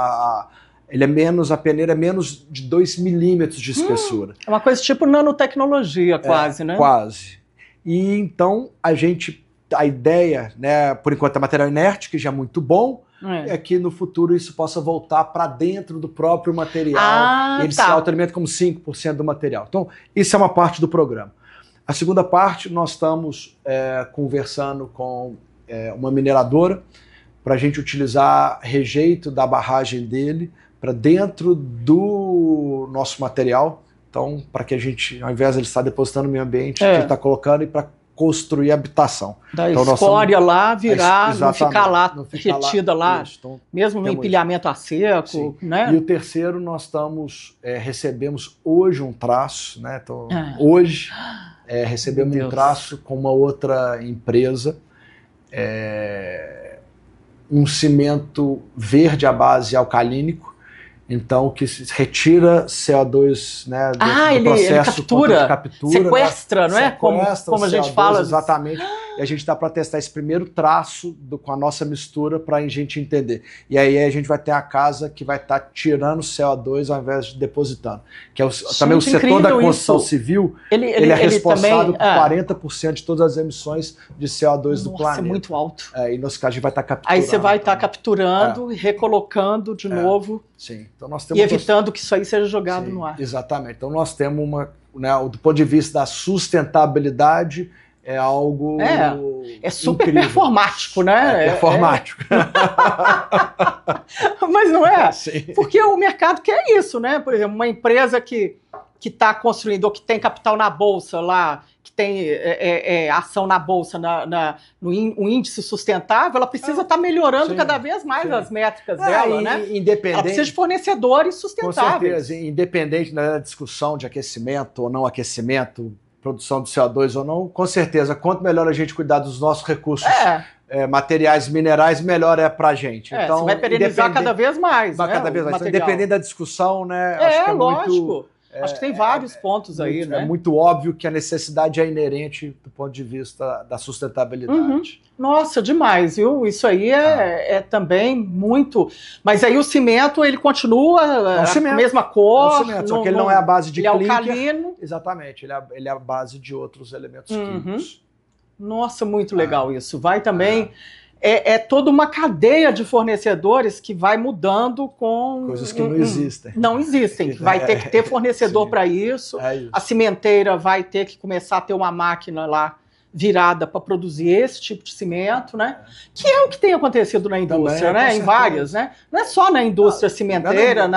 Ele é menos, a peneira é menos de 2 milímetros de espessura. É uma coisa tipo nanotecnologia, quase, né? Quase. E então a ideia, né, por enquanto é material inerte, que já é muito bom, é que no futuro isso possa voltar para dentro do próprio material e ele se autoalimenta como 5% do material. Então, isso é uma parte do programa. A segunda parte, nós estamos conversando com uma mineradora para a gente utilizar rejeito da barragem dele para dentro do nosso material. Então, para que a gente, ao invés de ele estar depositando no meio ambiente, a gente está colocando para construir habitação. Da escória lá virar, não ficar lá retida lá, então, mesmo no empilhamento a seco. Né? E o terceiro, nós recebemos hoje um traço, né? Então, hoje recebemos um traço com uma outra empresa, um cimento verde à base alcalínico, então que retira CO2, né, do processo ele captura, sequestra, né? Não é? Como a gente CO2, fala. Exatamente. E a gente está para testar esse primeiro traço com a nossa mistura para a gente entender. E aí a gente vai ter a casa que vai estar tirando CO2 ao invés de depositando. Que é também o setor da construção civil, ele é responsável por 40% de todas as emissões de CO2 do planeta. É muito alto. E nesse caso a gente vai estar capturando. Aí você vai estar capturando e recolocando de novo. Sim. Então nós temos evitando que isso aí seja jogado no ar. Exatamente. Então nós temos do ponto de vista da sustentabilidade, é algo é super incrível. Performático, né? Performático. Mas não é? Sim. Porque o mercado quer isso, né? Por exemplo, uma empresa que está construindo, ou que tem capital na bolsa lá, que tem ação na bolsa, no índice sustentável, ela precisa estar melhorando cada vez mais as métricas dela, né? Independente, ela precisa de fornecedores sustentáveis. Com certeza, independente da discussão de aquecimento ou não aquecimento, produção de CO2 ou não, com certeza, quanto melhor a gente cuidar dos nossos recursos materiais e minerais, melhor é pra gente. Então, você vai perenizar cada vez mais. Vai cada vez mais. Então, independente da discussão, né? Acho que lógico. Acho que tem vários pontos aí, né? É muito óbvio que a necessidade é inerente do ponto de vista da sustentabilidade. Nossa, demais, viu? Isso aí é também muito... Mas aí o cimento, ele continua a mesma cor. Cimento, só que ele não é a base de clinker. Ele é alcalino. Exatamente, ele é a base de outros elementos químicos. Nossa, muito legal isso. Vai também... É toda uma cadeia de fornecedores que vai mudando com... Coisas que não existem. Não existem. Vai ter que ter fornecedor para isso. A cimenteira vai ter que começar a ter uma máquina lá virada para produzir esse tipo de cimento, né? Que é o que tem acontecido na indústria, né? Em várias, né? Não é só na indústria cimenteira,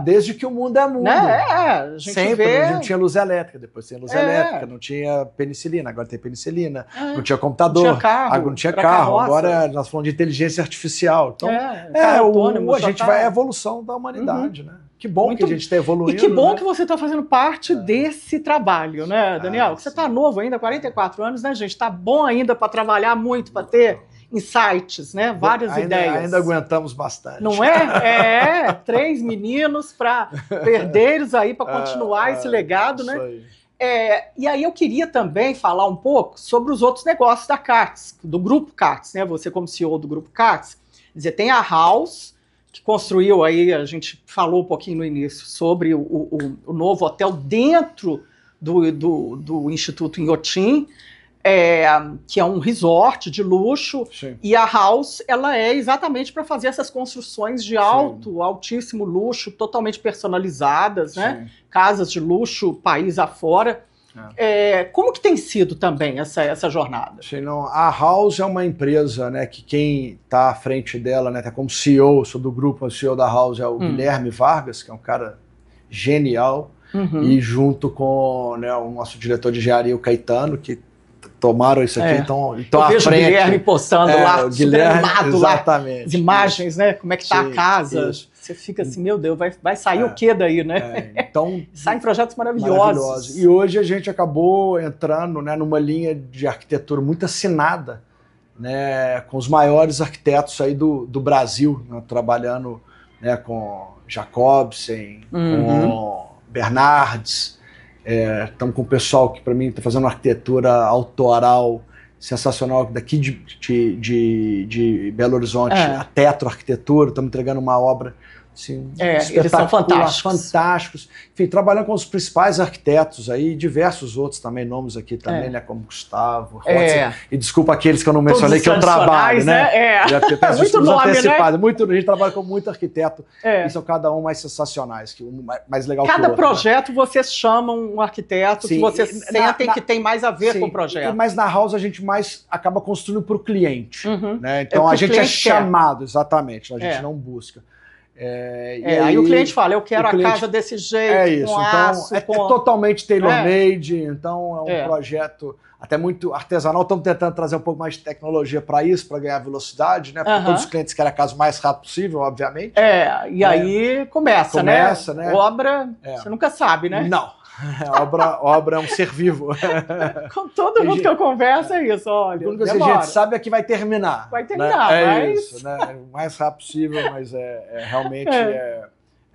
desde que o mundo é mundo. A gente sempre, não tinha luz elétrica, depois tinha luz elétrica, não tinha penicilina, agora tem penicilina, não tinha computador, não tinha carro, não tinha carro, agora nós falamos de inteligência artificial. Então, a gente vai a evolução da humanidade, né? Que bom que a gente está evoluindo. E que bom que você está fazendo parte desse trabalho, né, Daniel? Você está novo ainda, 44 anos, né, gente? Está bom ainda para trabalhar muito, para ter insights, né? Várias ideias. Ainda aguentamos bastante. Não é? 3 meninos para herdeiros aí para continuar esse legado, né? Aí. E aí eu queria também falar um pouco sobre os outros negócios da Cartes, do Grupo Cartes, né? Você como CEO do Grupo Cartes, quer dizer, tem a House, que construiu aí, a gente falou um pouquinho no início, sobre o novo hotel dentro do Instituto Inhotim, que é um resort de luxo. Sim. E a House, ela é exatamente para fazer essas construções de altíssimo luxo, totalmente personalizadas, né? Casas de luxo, país afora. Como que tem sido também essa jornada? Sim, a House é uma empresa, né, que quem está à frente dela, né, tá como CEO, sou do grupo, o CEO da House é o Guilherme Vargas, que é um cara genial, e junto com, né, o nosso diretor de engenharia, o Caetano, que tomaram isso aqui, então à frente. O Guilherme postando lá, o Guilherme, exatamente, as imagens, né, como é que está a casa. Isso. Você fica assim, meu Deus, vai sair o que daí, né? Então, saem projetos maravilhosos. E hoje a gente acabou entrando, né, numa linha de arquitetura muito assinada, né, com os maiores arquitetos aí do Brasil, né, trabalhando, né, com Jacobsen, com Bernardes. Estamos com o pessoal que, para mim, está fazendo uma arquitetura autoral sensacional daqui de Belo Horizonte, a Tetro Arquitetura. Estamos entregando uma obra assim, eles são fantásticos. Enfim, trabalhando com os principais arquitetos aí, diversos outros também, nomes aqui também, né, como Gustavo, Rotzer, e desculpa aqueles que eu não mencionei, que eu trabalho, né? Muito nome, né? A gente trabalha com muito arquiteto, e são cada um mais sensacionais, que um mais legal que o outro. Cada projeto vocês chamam um arquiteto que vocês sentem que tem mais a ver com o projeto. Mas na House a gente mais acaba construindo para o cliente, né? Então a gente é chamado, exatamente, a gente não busca. Aí o cliente fala, eu quero a casa desse jeito, com aço, é totalmente tailor-made, então é um projeto até muito artesanal. Estamos tentando trazer um pouco mais de tecnologia para isso, para ganhar velocidade, né? Porque todos os clientes querem a casa o mais rápido possível, obviamente. Aí começa, né? Obra, você nunca sabe, né? Não. Obra é um ser vivo. Com todo mundo que eu converso é isso, olha. A única coisa que a gente sabe é que vai terminar. Vai terminar, mas... isso, né? O mais rápido possível, mas realmente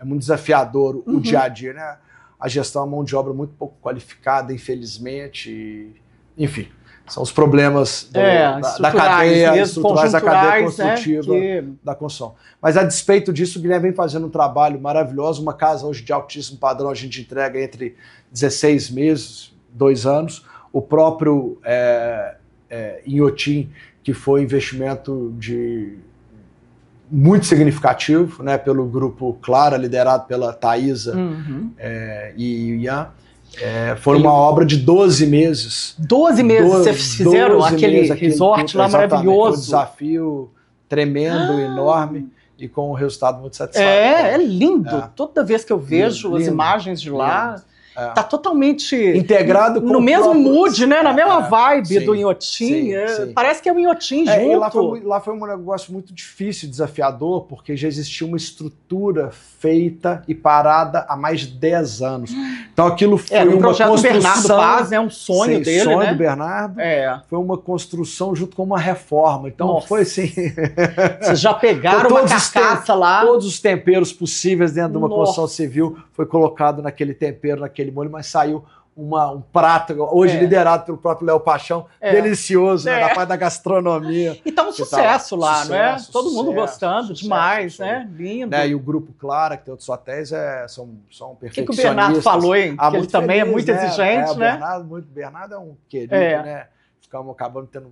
muito desafiador o dia a dia, né? A gestão é uma mão de obra muito pouco qualificada, infelizmente. Enfim, são os problemas da cadeia estruturais, da cadeia construtiva, da construção. Mas a despeito disso, o Guilherme vem fazendo um trabalho maravilhoso, uma casa hoje de altíssimo padrão, a gente entrega entre 16 meses, 2 anos. O próprio Inhotim, que foi investimento muito significativo, né, pelo grupo Clara, liderado pela Thaisa e o Ian. Foi uma obra de 12 meses. 12 meses vocês fizeram aquele resort lá maravilhoso. Um desafio tremendo, enorme, e com um resultado muito satisfatório. É lindo. Toda vez que eu vejo as imagens de lá, tá totalmente integrado com no mesmo mood, né? Na mesma vibe do Inhotim. Parece que é o Inhotim junto. Lá foi um negócio muito difícil, desafiador, porque já existia uma estrutura feita e parada há mais de 10 anos. Então aquilo foi um uma projeto construção... do Bernardo Paz, né? Um sonho dele, sonho né? do Bernardo. Foi uma construção junto com uma reforma. Então foi assim... Vocês já pegaram uma carcaça lá. Todos os temperos possíveis dentro de uma construção civil foi colocado naquele tempero, naquele molho, mas saiu um prato, hoje liderado pelo próprio Léo Paixão, delicioso, né, da parte da gastronomia. E tá um sucesso lá, não é? Todo mundo gostando demais, né? Lindo. E o Grupo Clara, que tem outros hotéis, são perfeccionistas. O que o Bernardo falou, hein? Que ele também é muito exigente, né? O Bernardo é um querido, né? Acabamos tendo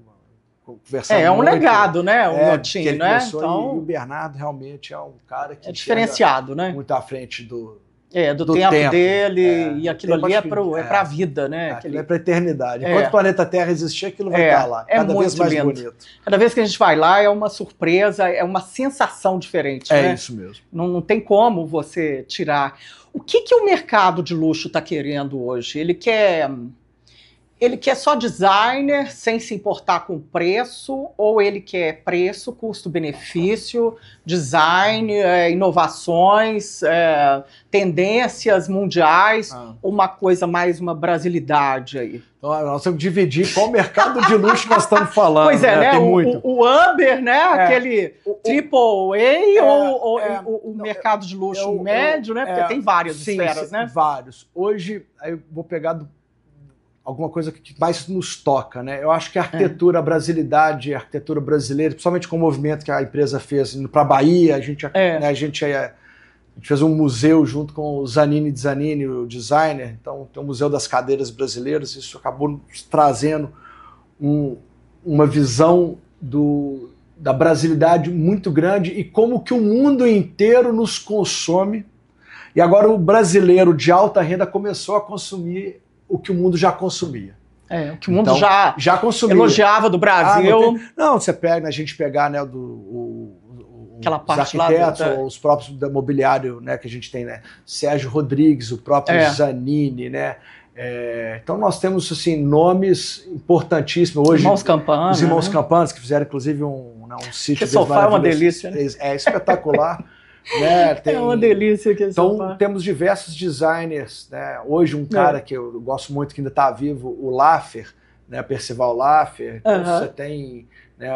conversando um muito, legado, né? O Inhotim, né? Então, e o Bernardo realmente é um cara que é diferenciado, né? Muito à frente do tempo dele, e aquilo ali é pra vida, né? Aquilo é pra eternidade. Enquanto o planeta Terra existir, aquilo vai estar lá. Cada vez mais bonito. Cada vez que a gente vai lá é uma surpresa, é uma sensação diferente. É isso mesmo. Não tem como você tirar. O que o mercado de luxo está querendo hoje? Ele quer só designer sem se importar com preço, ou ele quer preço, custo-benefício, design, inovações, tendências mundiais, uma coisa mais uma brasilidade aí? Então, nós temos que dividir qual mercado de luxo nós estamos falando. Pois é, né? Tem muito. O Amber, né? Aquele triple A, ou o mercado de luxo médio, né? Porque tem várias esferas, né? Vários. Hoje, aí eu vou pegar alguma coisa que mais nos toca, né? Eu acho que a arquitetura, a brasilidade, a arquitetura brasileira, principalmente com o movimento que a empresa fez indo para a Bahia, a gente fez um museu junto com o Zanini de Zanini, o designer, então tem o Museu das Cadeiras Brasileiras, isso acabou nos trazendo uma visão da brasilidade muito grande e como que o mundo inteiro nos consome, e agora o brasileiro de alta renda começou a consumir o que o mundo já consumia. O que o mundo já consumia. Elogiava do Brasil. Você pega, a gente pegar, né, aquela parte os arquitetos, ou os próprios do mobiliário, né, que a gente tem, né, Sérgio Rodrigues, o próprio Zanini, né, então nós temos assim nomes importantíssimos hoje. Irmãos Campana, os Irmãos Campanas, que fizeram inclusive um sítio. Que sofá é uma delícia, né? É espetacular. Né, é uma delícia que então temos diversos designers, né? Hoje um cara que eu gosto muito, que ainda está vivo, o Laffer, né, Percival Laffer. Então, você tem, né,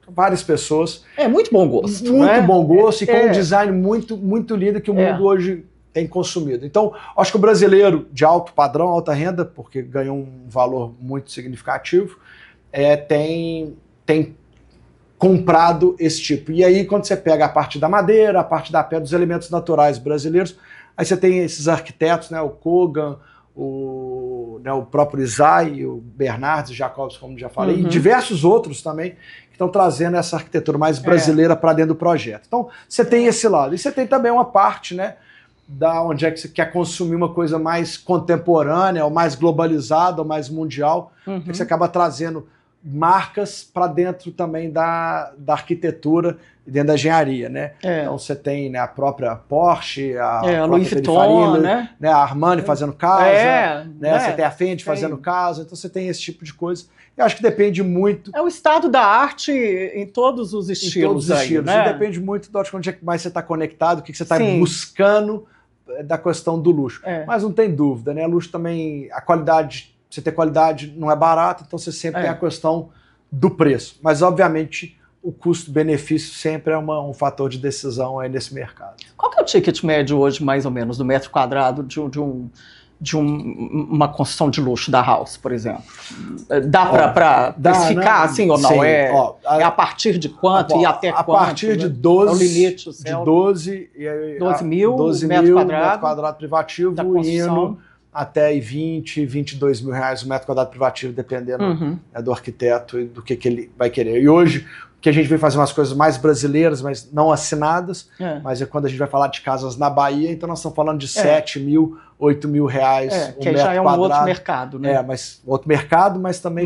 várias pessoas. Muito bom gosto. Muito bom gosto e com um design muito, muito lindo que o mundo hoje tem consumido. Então, acho que o brasileiro de alto padrão, alta renda, porque ganhou um valor muito significativo, tem comprado esse tipo. E aí, quando você pega a parte da madeira, a parte da pedra, dos elementos naturais brasileiros, aí você tem esses arquitetos, né, o Kogan, o próprio Isai, o Bernardes Jacobs, como já falei, e diversos outros também, que estão trazendo essa arquitetura mais brasileira para dentro do projeto. Então, você tem esse lado. E você tem também uma parte, né, onde é que você quer consumir uma coisa mais contemporânea, ou mais globalizada, ou mais mundial, que você acaba trazendo marcas para dentro também da arquitetura e dentro da engenharia, né? Então você tem, né, a própria Porsche, a Louis Vuitton, né? A Armani fazendo casa, né? Você tem a Fendi fazendo casa, então você tem esse tipo de coisa. Eu acho que depende muito. É o estado da arte em todos os estilos. Em todos os estilos. Né? E depende muito de onde é que mais você está conectado, o que você está buscando da questão do luxo. Mas não tem dúvida, né? Luxo também, a qualidade. Você ter qualidade não é barato, então você sempre tem a questão do preço. Mas, obviamente, o custo-benefício sempre é um fator de decisão aí nesse mercado. Qual que é o ticket médio hoje, mais ou menos, do metro quadrado de uma construção de luxo da House, por exemplo? Dá para especificar assim ou não? Sim. É a partir de quanto e até quanto? A partir de 12, é o limite, de 12 mil metro quadrado privativo, indo até 20, 22 mil reais o metro quadrado privativo, dependendo do arquiteto e do que ele vai querer. E hoje, que a gente vem fazer umas coisas mais brasileiras, mas não assinadas, mas é quando a gente vai falar de casas na Bahia, então nós estamos falando de 7 mil, 8 mil reais um metro já é um quadrado. Outro mercado, né? Mas outro mercado, mas também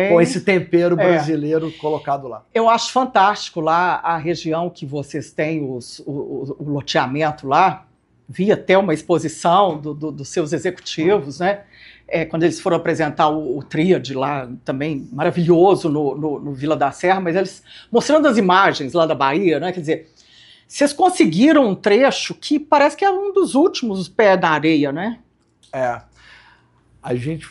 com esse tempero brasileiro colocado lá. Eu acho fantástico lá a região que vocês têm, o loteamento lá, vi até uma exposição dos seus executivos, né? Quando eles foram apresentar o Tríade lá, também maravilhoso no Vila da Serra, mas eles mostrando as imagens lá da Bahia, né? Quer dizer, vocês conseguiram um trecho que parece que é um dos últimos pés na areia, né? A gente,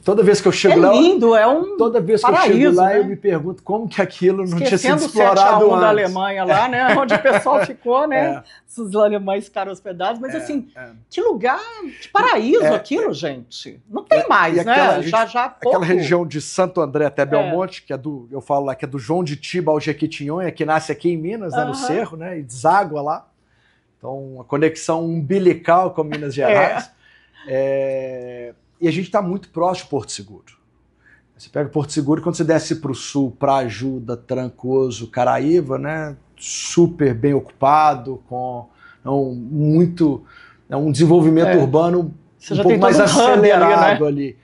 toda vez que eu chego lá... É lindo, é um toda vez paraíso, que eu chego lá, né? Eu me pergunto como que aquilo não tinha sido explorado explorado antes. da Alemanha lá, né? Onde o pessoal ficou, né? Os alemães ficaram hospedados, mas assim, que lugar, que paraíso aquilo, gente. Não tem mais, né? Já pouco. Aquela região de Santo André até Belmonte, que é eu falo lá, que é do João de Tiba ao Jequitinhonha, que nasce aqui em Minas, né, no Cerro, né? E deságua lá. Então, a conexão umbilical com Minas Gerais. E a gente está muito próximo de Porto Seguro. Você pega Porto Seguro, quando você desce para o sul, para Ajuda, Trancoso, Caraíva, né, super bem ocupado, com um desenvolvimento urbano um pouco mais acelerado ali.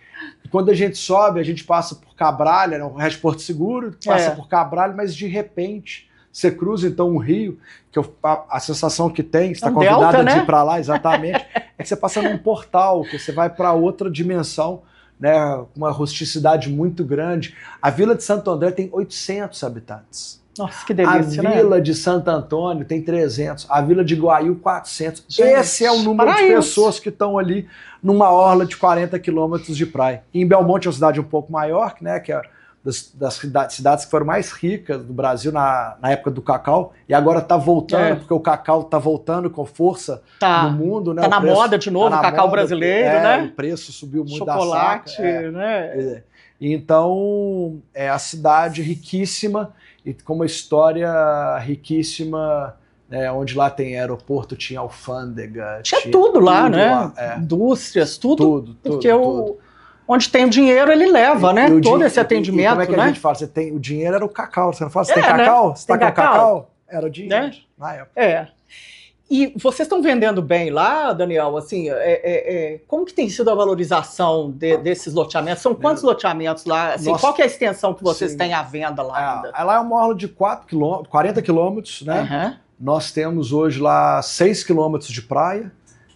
E quando a gente sobe, a gente passa por Cabralha, né, o resto de Porto Seguro, passa por Cabralha, mas de repente você cruza então um rio, que a sensação que tem, está convidada de ir para lá, exatamente, é que você passa num portal, que você vai para outra dimensão, né, uma rusticidade muito grande. A Vila de Santo André tem 800 habitantes. Nossa, que delícia, né? A Vila de Santo Antônio tem 300, a Vila de Guaíu 400. Gente, esse é o número de pessoas que estão ali numa orla de 40 quilômetros de praia. E em Belmonte é uma cidade um pouco maior, né, que é das cidades que foram mais ricas do Brasil na época do cacau, e agora está voltando, porque o cacau está voltando com força no mundo. Né? Está na moda de novo, o cacau brasileiro, né? O preço subiu muito Chocolate, da saca. né? Então, é a cidade riquíssima, e com uma história riquíssima, onde lá tem aeroporto, tinha alfândega. Tinha tudo lá, né? Indústrias, tudo. Porque onde tem o dinheiro, ele leva, né? Todo esse atendimento, como é que a gente fala? O dinheiro era o cacau. Você não fala, você tem cacau? Né? Você tá com cacau? Era o dinheiro, né? Na época. E vocês estão vendendo bem lá, Daniel? Assim, como que tem sido a valorização desses loteamentos? São quantos loteamentos lá? Assim, qual que é a extensão que vocês têm à venda lá ainda? Lá é uma orla de 40 quilômetros, né? Nós temos hoje lá 6 quilômetros de praia.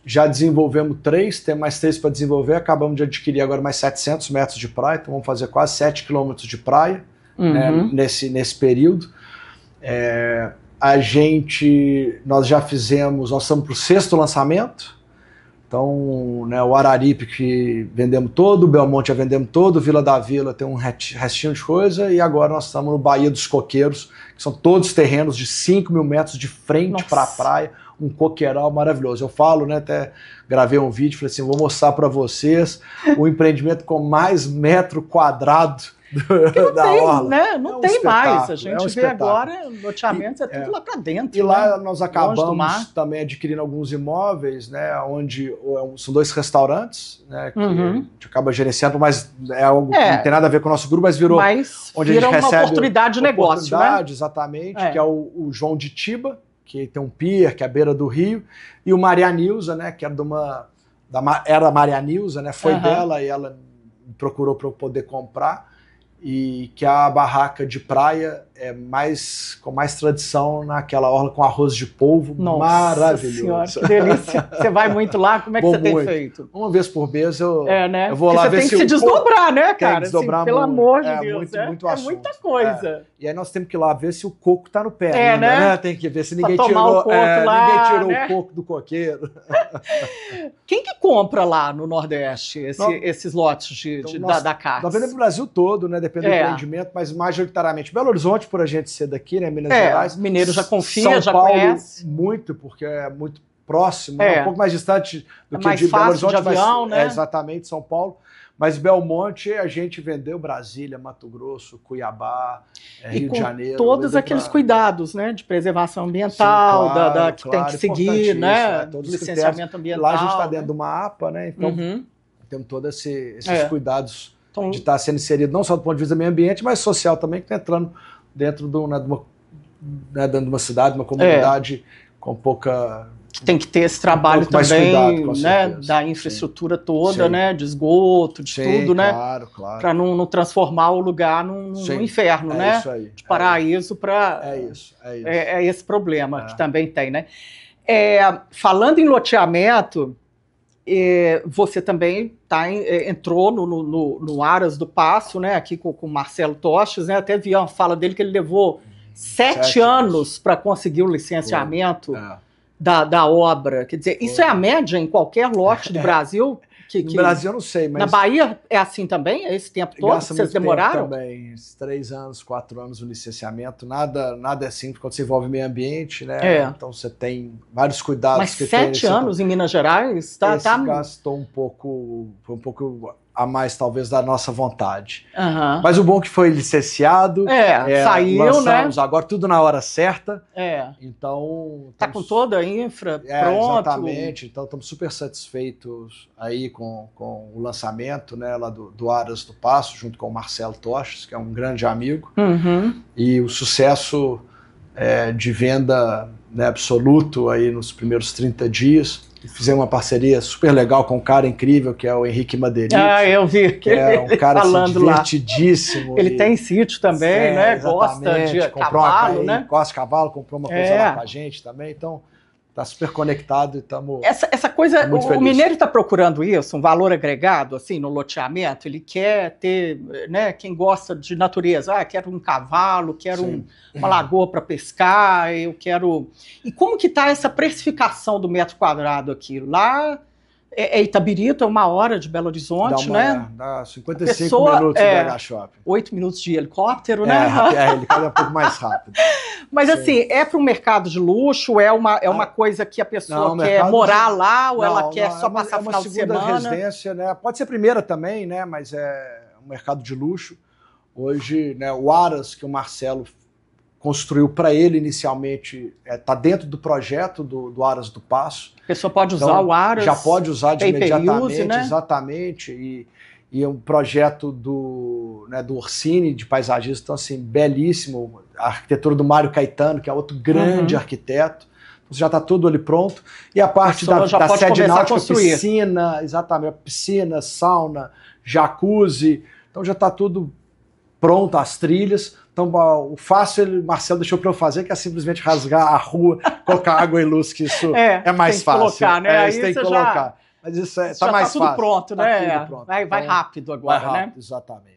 Já desenvolvemos 3, tem mais 3 para desenvolver, acabamos de adquirir agora mais 700 metros de praia, então vamos fazer quase 7 quilômetros de praia nesse período. Nós já fizemos, nós estamos para o 6º lançamento, então o Araripe que vendemos todo, o Belmonte já vendemos todo, Vila da Vila tem um restinho de coisa, e agora nós estamos no Baía dos Coqueiros, que são todos terrenos de 5 mil metros de frente para a praia, um coqueiral maravilhoso. Eu falo, né, até gravei um vídeo, falei assim, vou mostrar para vocês o empreendimento com mais metro quadrado da orla. Né? Não tem mais, a gente vê agora, loteamentos é tudo lá para dentro. E lá nós acabamos também adquirindo alguns imóveis, né, onde são 2 restaurantes, né, que a gente acaba gerenciando, mas é algo que não tem nada a ver com o nosso grupo, mas virou onde a gente recebe uma oportunidade de negócio, né? Exatamente, que é o João de Tiba, que tem um pier, que é à beira do rio, e o Maria Nilza, né, que era era a Maria Nilza, né, foi dela, e ela me procurou para eu poder comprar, e que a barraca de praia com mais tradição naquela orla com arroz de polvo. Nossa maravilhoso. Senhora, que delícia. Você vai muito lá? Como é que você tem feito? Uma vez por mês eu vou porque lá ver se você tem que se desdobrar, né, cara? Tem que desdobrar assim, pelo amor de Deus. Muito assunto. É muita coisa. E aí nós temos que ir lá ver se o coco tá no pé ainda, né? Tem que ver se ninguém tirou, ninguém tirou o coco do coqueiro. Quem que compra lá no Nordeste esses lotes da Cartes? Nós vendemos no Brasil todo, né? Depende do empreendimento, mas majoritariamente Belo Horizonte, por a gente ser daqui, né? Minas Gerais. Mineiro já confia, São já Paulo, conhece. Muito, porque é muito próximo, um pouco mais distante do que de Belo Horizonte. De avião, né? Exatamente, São Paulo. Mas Belmonte a gente vendeu Brasília, Mato Grosso, Cuiabá, Rio de Janeiro. Todos aqueles cuidados, né, de preservação ambiental, que tem que seguir, né? Do licenciamento ambiental. Lá a gente está dentro de uma APA, né? Então temos todos esses cuidados de estar sendo inserido, não só do ponto de vista do meio ambiente, mas social também, que está entrando dentro de uma cidade, uma comunidade com pouca... Tem que ter esse trabalho também, né, da infraestrutura toda, né, de esgoto, de tudo, né, claro. Para não transformar o lugar num inferno, né, isso aí, de paraíso para... É esse problema que também tem, né. Falando em loteamento, você também entrou no Aras do Passo, né, aqui com o Marcelo Toches, né, até vi uma fala dele que ele levou 7 anos para conseguir o licenciamento da obra. Quer dizer, isso é a média em qualquer lote do Brasil? No Brasil eu não sei, mas... Na Bahia é assim também? É esse tempo todo que vocês demoraram? Também, 3 anos, 4 anos o licenciamento, nada é simples quando você envolve meio ambiente, né? Então você tem vários cuidados. Mas 7 anos em Minas Gerais? Gastou foi um pouco a mais, talvez, da nossa vontade. Uhum. Mas o bom é que foi licenciado. Saiu, lançamos, né? Agora tudo na hora certa. Então... Tá com toda a infra pronto. Exatamente. Então estamos super satisfeitos aí com o lançamento, né, lá do Aras do Passo, junto com o Marcelo Toches, que é um grande amigo. Uhum. E o sucesso de venda, né, absoluto aí nos primeiros 30 dias. Fizemos uma parceria super legal com um cara incrível, que é o Henrique Madeirinho. Eu vi. Que é um cara divertidíssimo. Ele tem sítio também, né? Gosta de cavalo, né? Gosta de cavalo, comprou uma coisa lá com a gente também. Então, tá super conectado e estamos... Essa coisa, o mineiro está procurando isso, um valor agregado, assim, no loteamento. Ele quer ter, né? Quem gosta de natureza, quero um cavalo, quero uma lagoa para pescar, eu quero... E como que está essa precificação do metro quadrado aqui? Lá é Itabirito, é 1 hora de Belo Horizonte, né? Dá 55 minutos do BH Shopping. 8 minutos de helicóptero, né? Helicóptero é um pouco mais rápido. Mas assim, para um mercado de luxo? É uma coisa que a pessoa quer morar lá ou ela quer só passar final de semana? É uma segunda residência, né? Pode ser a primeira também, né? Mas é um mercado de luxo. Hoje, né, o Aras, que o Marcelo construiu para ele inicialmente, está dentro do projeto do Aras do Passo. A pessoa pode usar o Aras. Já pode usar de imediatamente, né? Exatamente. E é um projeto do Orsini, de paisagismo, então assim, belíssimo. A arquitetura do Mário Caetano, que é outro grande arquiteto. Então já está tudo ali pronto. E a parte da sede náutica, piscina, exatamente, piscina, sauna, jacuzzi. Então já está tudo pronto, as trilhas. Então, o fácil, Marcelo deixou para eu fazer, que é simplesmente rasgar a rua, colocar água e luz, que isso é mais fácil. Colocar, né? Aí tem que colocar. Mas isso está mais fácil. Tá tudo pronto, né? Tudo pronto. Vai rápido agora, vai rápido, né? Exatamente.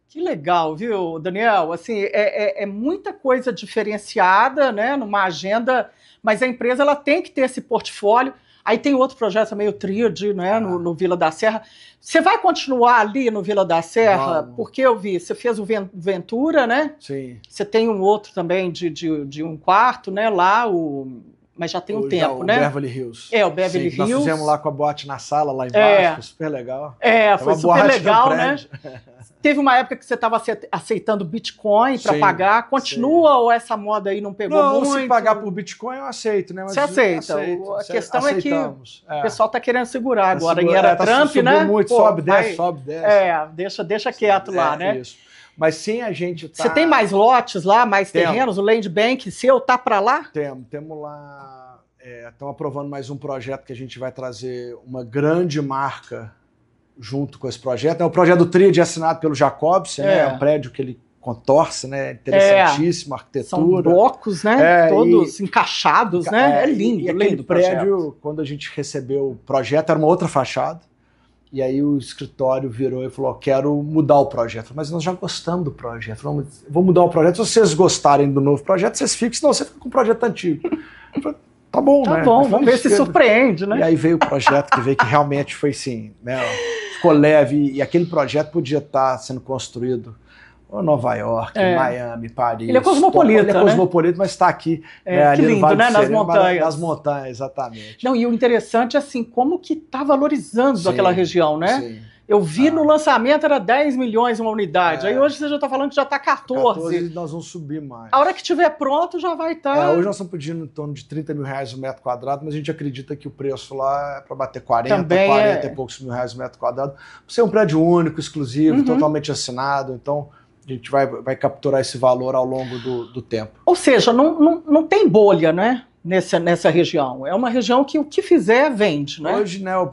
Que legal, viu, Daniel? Assim, é muita coisa diferenciada, né? Numa agenda, mas a empresa ela tem que ter esse portfólio. Aí tem outro projeto meio tríade, né, no Vila da Serra. Você vai continuar ali no Vila da Serra? Vamos. Porque eu vi, você fez o Ventura, né? Sim. Você tem um outro também de 1 quarto, né, lá, mas já tem um tempo, né? O Beverly Hills. O Beverly Hills. Nós fizemos lá com a boate na sala, lá embaixo, foi super legal. Foi super legal, né? Teve uma época que você estava aceitando Bitcoin para pagar. Continua ou essa moda aí não pegou muito? Não, se pagar por Bitcoin eu aceito, né? Mas você aceita. A questão é que o pessoal está querendo segurar agora. Em era Trump, né? Muito, sobe, desce. Deixa quieto lá, né? Isso. Mas sim, a gente tá... Você tem mais lotes lá, mais terrenos? O Land Bank seu tá para lá? Temos lá... Estamos aprovando mais um projeto que a gente vai trazer uma grande marca junto com esse projeto. É o projeto do Tríade assinado pelo Jacobsen, né? É um prédio que ele contorce, né? Interessantíssimo, arquitetura. São blocos, né? Todos encaixados, né? É lindo, lindo. Aquele prédio, quando a gente recebeu o projeto, era uma outra fachada. E aí o escritório virou e falou, quero mudar o projeto. Mas nós já gostamos do projeto. Vou mudar o projeto. Se vocês gostarem do novo projeto, vocês ficam. Senão você fica com o projeto antigo. Eu falei, tá bom, né? Tá bom, vamos ver se surpreende, né? E aí veio o projeto que realmente foi assim, né? Ficou leve. E aquele projeto podia estar sendo construído em Nova York, Miami, Paris. Ele é cosmopolita, Ele é cosmopolita, mas está aqui. Que lindo, né? Nas montanhas. Nas montanhas, exatamente. Não, e o interessante é assim, como que está valorizando aquela região, né? Sim. Eu vi no lançamento era 10 milhões uma unidade. Aí hoje você já está falando que já está 14. 14 nós vamos subir mais. A hora que estiver pronto já vai estar... Hoje nós estamos pedindo em torno de 30 mil reais o metro quadrado, mas a gente acredita que o preço lá é para bater 40 e poucos mil reais o metro quadrado. Por ser um prédio único, exclusivo, totalmente assinado. Então, a A gente vai capturar esse valor ao longo do tempo. Ou seja, não tem bolha, né? Nessa região. É uma região que o que fizer vende, né? Hoje, né, um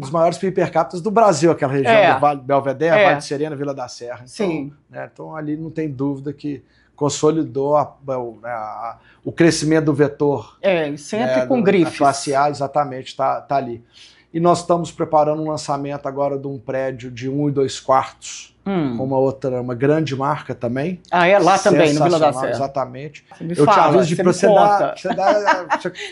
dos maiores PIB per capita do Brasil, aquela região do Vale do Belvedere, Vale de Serena, Vila da Serra. Então, sim. Né, então ali não tem dúvida que consolidou o crescimento do vetor. E sempre com grifes. A classe A, exatamente, tá ali. E nós estamos preparando um lançamento agora de um prédio de 1 2/4, com uma grande marca também. Lá também, no Vila da Serra. Exatamente. Eu te aviso de você dar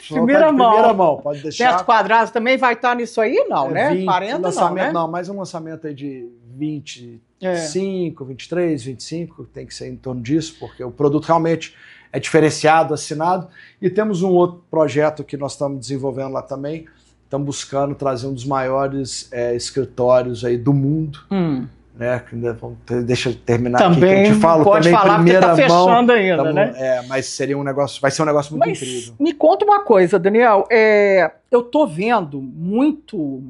primeira mão. Pode deixar. Metros quadrados também vai estar nisso aí? Não, né? 20, 40 lançamento, não, né? Não, mas um lançamento aí de 25, 23, 25, tem que ser em torno disso, porque o produto realmente é diferenciado, assinado. E temos um outro projeto que nós estamos desenvolvendo lá também. Estamos buscando trazer um dos maiores escritórios aí do mundo. Né? Deixa eu terminar também, aqui, que eu te falo pode também falar, primeira porque tá mão. Fechando ainda, né? Mas vai ser um negócio muito incrível. Me conta uma coisa, Daniel. Eu tô vendo muito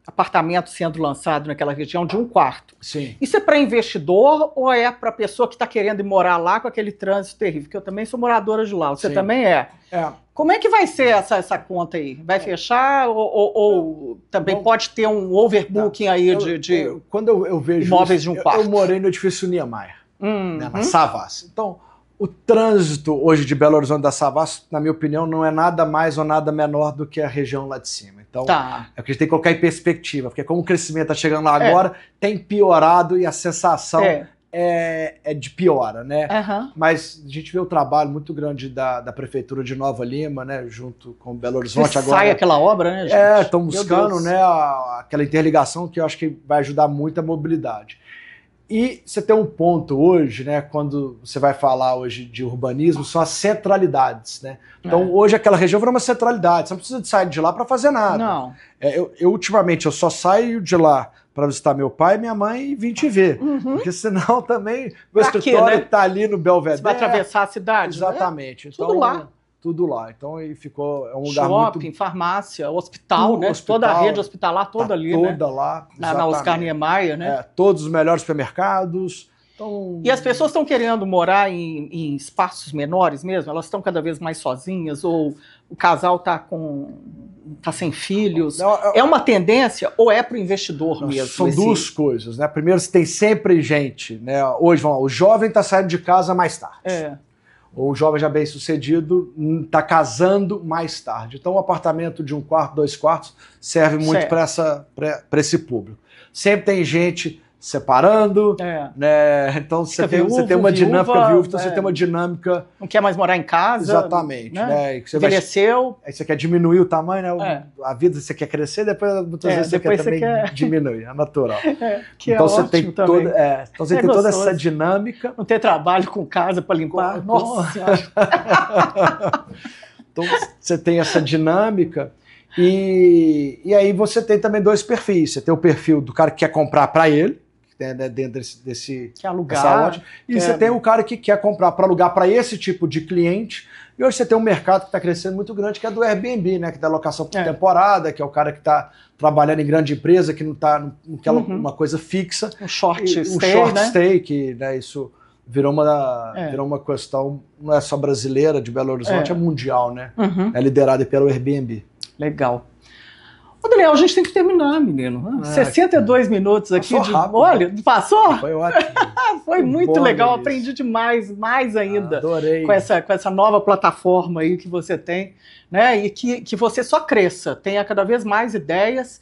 apartamento sendo lançado naquela região de 1 quarto. Sim. Isso é para investidor ou é para pessoa que está querendo ir morar lá com aquele trânsito terrível? Porque eu também sou moradora de lá. Você Sim. também é. Como é que vai ser essa conta aí? Vai fechar ou também pode ter um overbooking aí quando eu vejo imóveis de 1 quarto? Eu morei no edifício Niemeyer, né, na Savassi. Então, o trânsito hoje de Belo Horizonte da Savassi, na minha opinião, não é nada mais ou nada menor do que a região lá de cima. Então, é o que a gente tem que colocar em perspectiva, porque como o crescimento está chegando lá agora, tem piorado e a sensação é de piora, né? Mas a gente vê o trabalho muito grande da Prefeitura de Nova Lima, né, junto com Belo Horizonte agora. Sai aquela obra, né, gente? Estão buscando, né, aquela interligação que eu acho que vai ajudar muito a mobilidade. E você tem um ponto hoje, né, quando você vai falar hoje de urbanismo, são as centralidades, né? Então, hoje aquela região virou uma centralidade, você não precisa sair de lá para fazer nada. Não. Ultimamente, eu só saio de lá para visitar meu pai e minha mãe e vim te ver. Porque senão também, meu escritório está ali no Belvedere. Você vai atravessar a cidade, exatamente. Né? Então, tudo lá. Tudo lá. Então, aí ficou um lugar shopping, muito... farmácia, hospital, né? Hospital, toda a rede hospitalar, toda ali, né? Toda lá. Na Oscar Niemeyer, né? Todos os melhores supermercados. Então... E as pessoas estão querendo morar em espaços menores mesmo? Elas estão cada vez mais sozinhas? Ou o casal está sem filhos? Não, é uma tendência ou é para o investidor mesmo? São duas coisas, né? Primeiro, tem sempre gente, né? Hoje, o jovem está saindo de casa mais tarde. Ou o jovem já bem sucedido está casando mais tarde. Então, o apartamento de 1 quarto, 2 quartos serve muito para esse público. Sempre tem gente separando, né? Então você tem uma dinâmica viúva, então você tem uma dinâmica. Não quer mais morar em casa. Exatamente, né? Que você envelheceu. Aí você quer diminuir o tamanho, né? A vida você quer crescer, depois muitas vezes você quer diminuir, é natural. Que então é você tem então você tem toda essa dinâmica. Não ter trabalho com casa para limpar. Nossa Senhora. Então você tem essa dinâmica. E aí você tem também dois perfis. Você tem o perfil do cara que quer comprar para ele, né, dentro desse que alugar, e você tem o cara que quer comprar para alugar para esse tipo de cliente. E hoje você tem um mercado que está crescendo muito grande, que é do Airbnb, né, que é da locação por temporada, que é o cara que está trabalhando em grande empresa, que não está naquela uma coisa fixa. Um short stay, que, né, isso virou uma questão, não é só brasileira, de Belo Horizonte, é mundial, né? É liderada pelo Airbnb. Legal. Ô, Daniel, a gente tem que terminar, menino. 62 minutos aqui. Olha, passou? Foi ótimo. Foi muito legal, aprendi demais, mais ainda. Adorei. Com essa nova plataforma aí que você tem, né? E que você só cresça, tenha cada vez mais ideias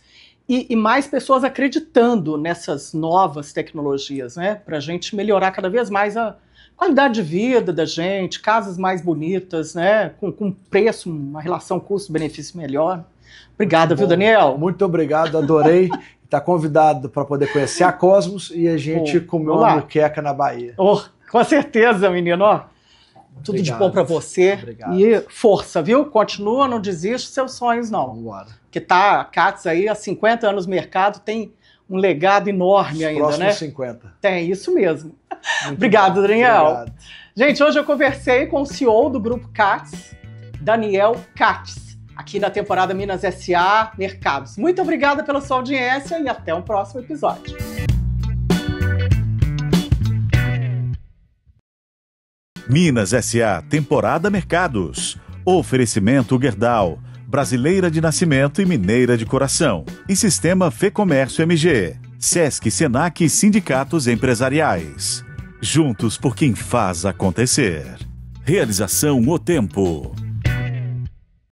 e mais pessoas acreditando nessas novas tecnologias, né? Para a gente melhorar cada vez mais a qualidade de vida da gente, casas mais bonitas, né? Com preço, uma relação custo-benefício melhor. Obrigada, viu, Daniel? Muito obrigado, adorei. Está convidado para poder conhecer a Cosmos e a gente comer uma moqueca na Bahia. Com certeza, menino. Tudo de bom para você. Obrigado. E força, viu? Continua, não desiste dos seus sonhos, não. Vamos embora. Porque a Katz aí há 50 anos no mercado, tem um legado enorme ainda, próximos né? 50. Tem, isso mesmo. Obrigado, Daniel. Obrigado. Gente, hoje eu conversei com o CEO do Grupo Katz, Daniel Katz, aqui na temporada Minas S.A. Mercados. Muito obrigada pela sua audiência e até o próximo episódio. Minas S.A. Temporada Mercados. Oferecimento Gerdau, Brasileira de Nascimento e Mineira de Coração. E Sistema Fê Comércio MG. Sesc, Senac e Sindicatos Empresariais. Juntos por quem faz acontecer. Realização O Tempo.